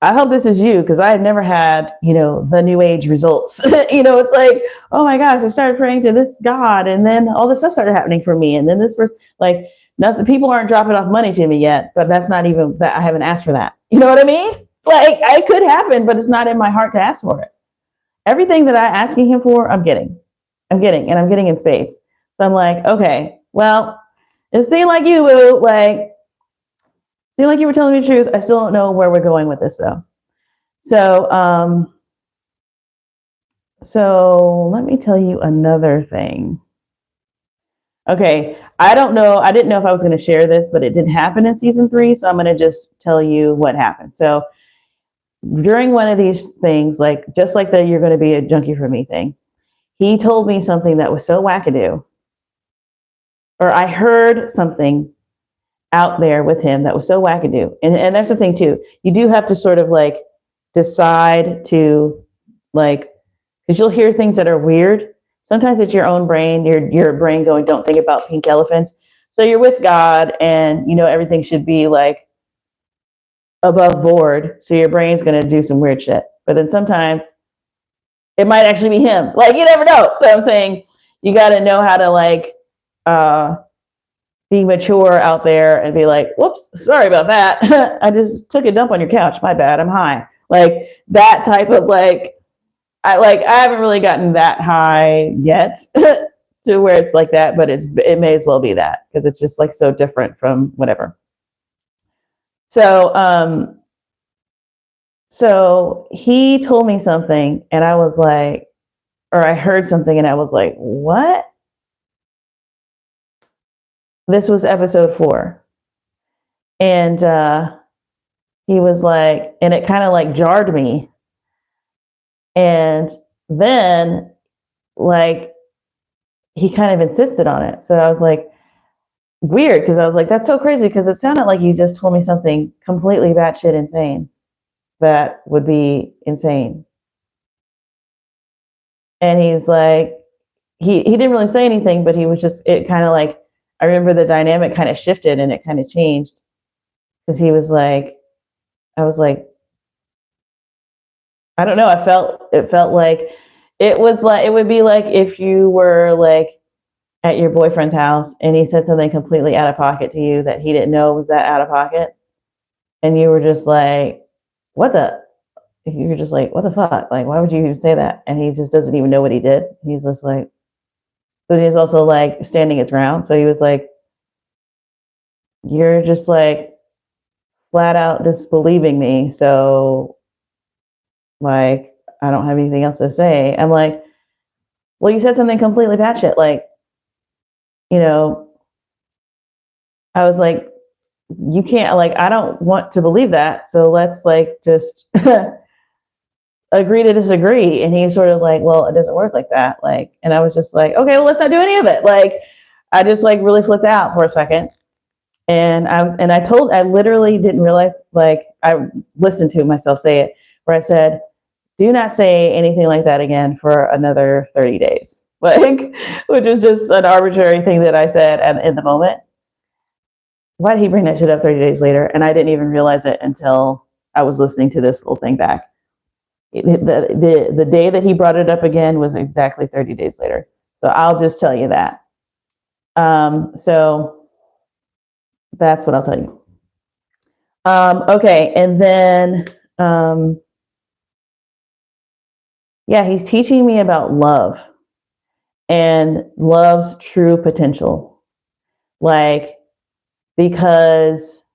I hope this is you, because I had never had, the new age results. It's like, oh my gosh, I started praying to this God, and then all this stuff started happening for me. And then this was like, nothing, people aren't dropping off money to me yet, but that's not even that. I haven't asked for that. You know what I mean? Like, it could happen, but it's not in my heart to ask for it. Everything that I'm asking him for, I'm getting, and I'm getting in spades. So I'm like, okay, well, it seemed like you were telling me the truth. I still don't know where we're going with this though. So let me tell you another thing. Okay, I don't know. I didn't know if I was going to share this, but it did happen in season 3. So I'm going to just tell you what happened. So during one of these things, like just like the "you're going to be a junkie for me" thing, he told me something that was so wackadoo, or I heard something out there with him that was so wackadoo. And that's the thing too. You do have to sort of like decide to like, because you'll hear things that are weird. Sometimes it's your own brain, your brain going, don't think about pink elephants. So you're with God, and everything should be like above board. So your brain's gonna do some weird shit. But then sometimes it might actually be him. Like, you never know. So I'm saying you gotta know how to like be mature out there and be like, whoops, sorry about that. I just took a dump on your couch. My bad. I'm high. Like that type of I haven't really gotten that high yet to where it's like that, but it may as well be that, because it's just like so different from whatever. So he told me something, and I was like, or I heard something and I was like, what? This was episode 4. And he was like, and it kind of like jarred me. And then like he kind of insisted on it. So I was like, weird, because I was like, that's so crazy, because it sounded like you just told me something completely batshit insane that would be insane. And he's like, he didn't really say anything, but he was just, it kind of like, I remember the dynamic kind of shifted and it kind of changed, because he was like, I was like, I don't know, it felt like, it was like, it would be like if you were like at your boyfriend's house and he said something completely out of pocket to you that he didn't know was that out of pocket, and you were just like, what the? You were just like, what the fuck? Like, why would you even say that? And he just doesn't even know what he did. He's just like, but he's also like standing his ground. So he was like, you're just like flat out disbelieving me. So, like, I don't have anything else to say. I'm like, well, you said something completely batshit. Like, you know, I was like, you can't, like, I don't want to believe that. So let's like just agree to disagree. And he's sort of like, well, it doesn't work like that. Like, and I was just like, okay, well, let's not do any of it. Like, I just like really flipped out for a second. And I literally didn't realize, like, I listened to myself say it, where I said, do not say anything like that again for another 30 days. Like, which is just an arbitrary thing that I said in the moment. Why did he bring that shit up 30 days later? And I didn't even realize it until I was listening to this little thing back. The day that he brought it up again was exactly 30 days later. So I'll just tell you that. So that's what I'll tell you. Okay. And then, yeah, he's teaching me about love and love's true potential. Like, because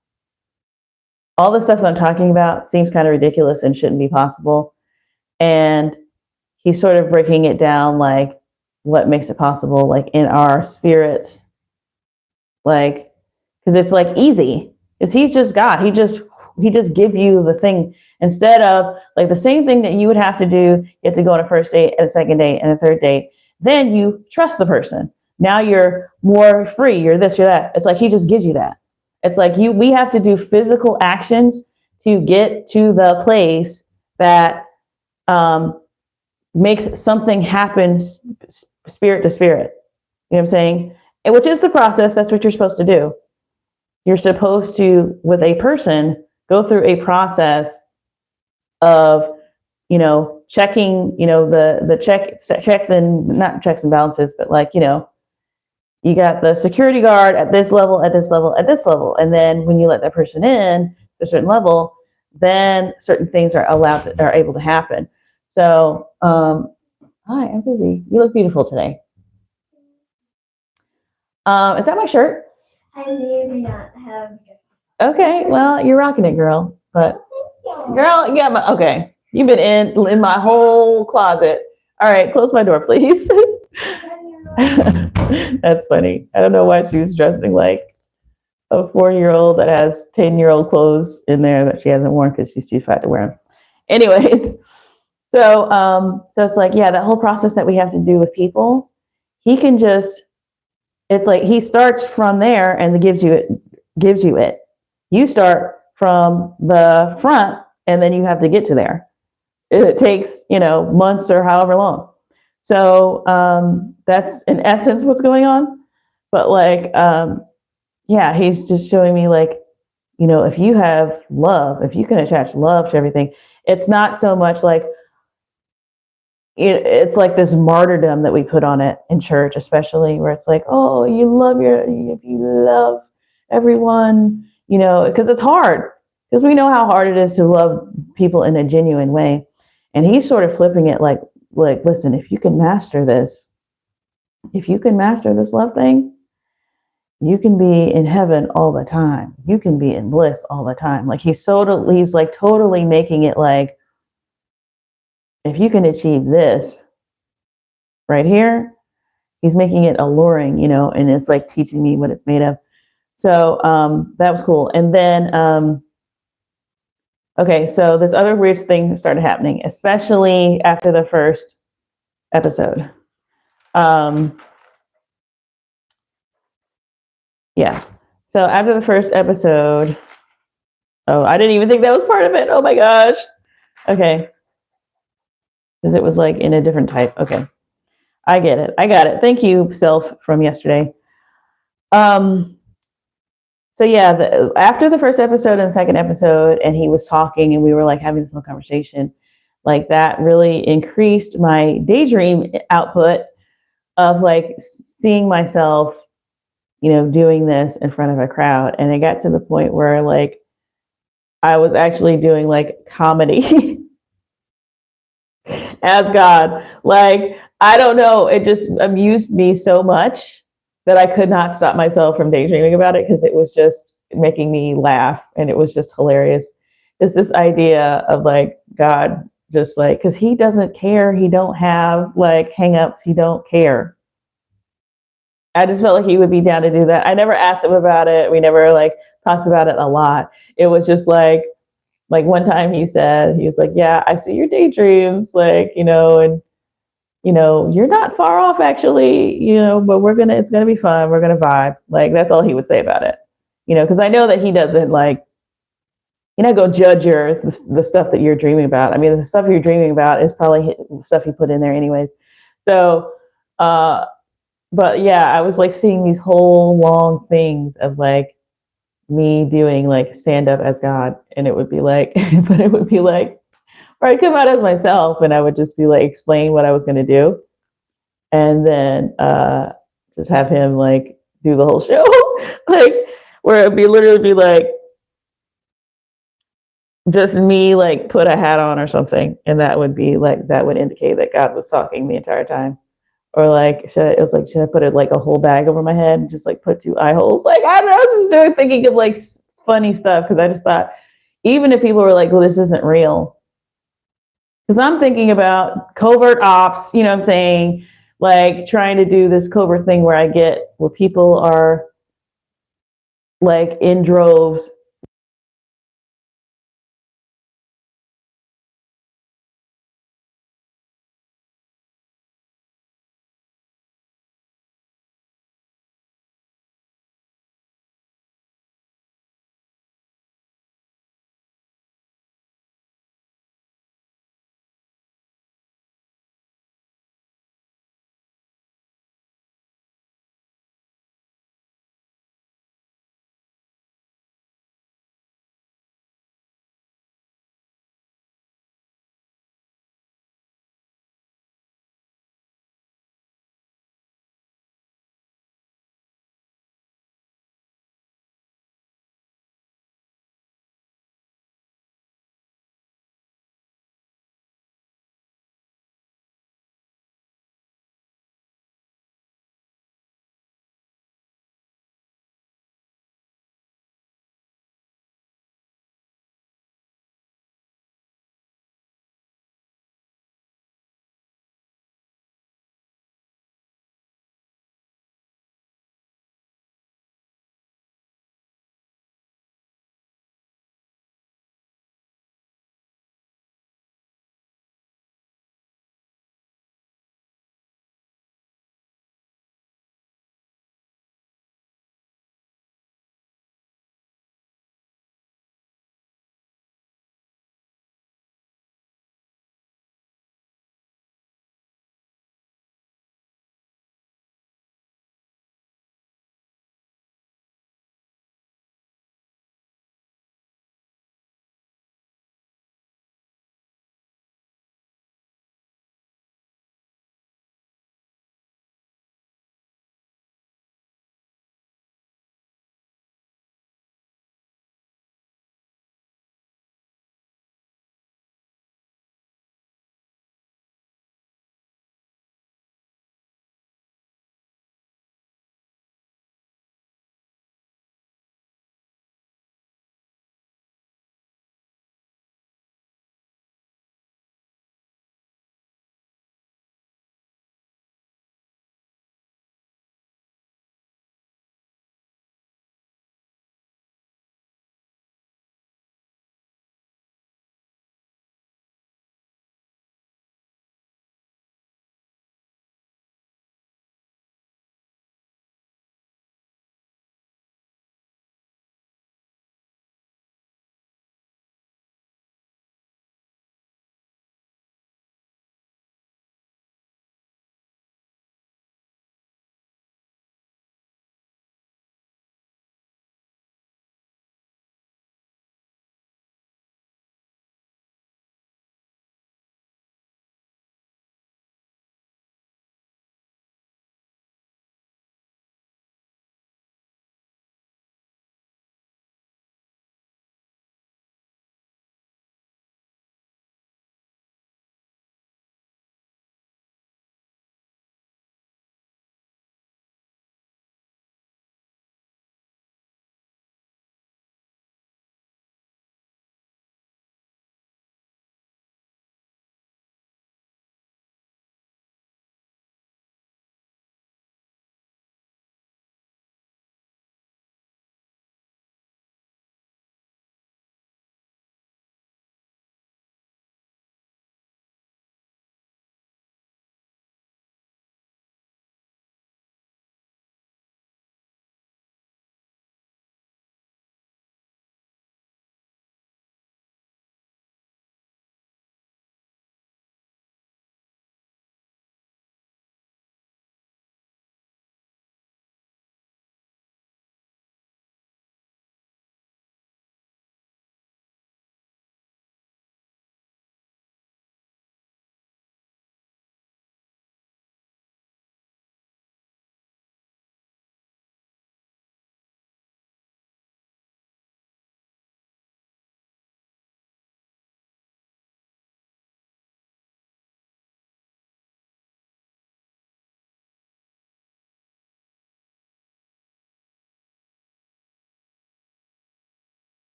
all the stuff that I'm talking about seems kind of ridiculous and shouldn't be possible. And he's sort of breaking it down, like what makes it possible, like in our spirits, like, because it's like easy, because he's just God. He just give you the thing, instead of like the same thing that you would have to do. You have to go on a first date, and a second date, and a third date. Then you trust the person. Now you're more free. You're this, you're that. It's like he just gives you that. It's like we have to do physical actions to get to the place that makes something happen spirit to spirit. You know what I'm saying? And which is the process. That's what you're supposed to do. You're supposed to, with a person, go through a process of, you know, checking, you know, the checks and not checks and balances, but like, you know, you got the security guard at this level, at this level, at this level. And then when you let that person in to a certain level, then certain things are able to happen. So, hi, I'm busy. You look beautiful today. Is that my shirt? I may not have. Okay, well, you're rocking it, girl. But girl, yeah, okay. You've been in my whole closet. All right, close my door, please. That's funny. I don't know why she was dressing like a 4-year-old that has 10-year-old clothes in there that she hasn't worn because she's too fat to wear them. Anyways, so it's like, yeah, that whole process that we have to do with people, he can just, it's like he starts from there and gives you it. You start from the front and then you have to get to there. It takes, you know, months or however long. So that's in essence what's going on. But like, yeah, he's just showing me like, you know, if you have love, if you can attach love to everything, it's not so much like, it's like this martyrdom that we put on it in church, especially where it's like, oh, if you love everyone, you know, because it's hard, because we know how hard it is to love people in a genuine way. And he's sort of flipping it like, listen, if you can master this love thing, you can be in heaven all the time. You can be in bliss all the time. Like he's like totally making it like, if you can achieve this right here, he's making it alluring, you know, and it's like teaching me what it's made of. So that was cool. And then, okay, so this other weird thing started happening, especially after the first episode. Yeah. So after the first episode, oh, I didn't even think that was part of it. Oh my gosh. Okay. Because it was like in a different type. Okay. I get it. I got it. Thank you, self from yesterday. So yeah, after the first episode and the second episode, and he was talking and we were like having this little conversation, like that really increased my daydream output, of like seeing myself, doing this in front of a crowd. And it got to the point where like I was actually doing like comedy as God. Like, I don't know, it just amused me so much that I could not stop myself from daydreaming about it because it was just making me laugh and it was just hilarious. It's this idea of like God just like, because he doesn't care. He don't have like hangups. He don't care. I just felt like he would be down to do that. I never asked him about it. We never like talked about it a lot. It was just like one time he was like, yeah, I see your daydreams, like, and you're not far off actually, but it's gonna be fun. We're gonna vibe. Like that's all he would say about it, because I know that he doesn't like, go judge the stuff that you're dreaming about. I mean, the stuff you're dreaming about is probably stuff he put in there anyways. So, but yeah, I was like seeing these whole long things of like me doing like stand up as God, and it would be like, but it would be like, or I'd come out as myself, and I would just be like explain what I was going to do, and then just have him like do the whole show, like where it'd be literally be like just me like put a hat on or something, and that would be like that would indicate that God was talking the entire time. Or like it was like should I put it like a whole bag over my head and just like put two eye holes? Like I don't know, I was just doing thinking of like funny stuff because I just thought even if people were like, well, this isn't real, because I'm thinking about covert ops, you know what I'm saying? Like trying to do this covert thing where people are like in droves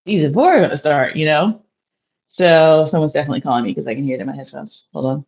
season 4 going to start, you know? So someone's definitely calling me because I can hear it in my headphones. Hold on.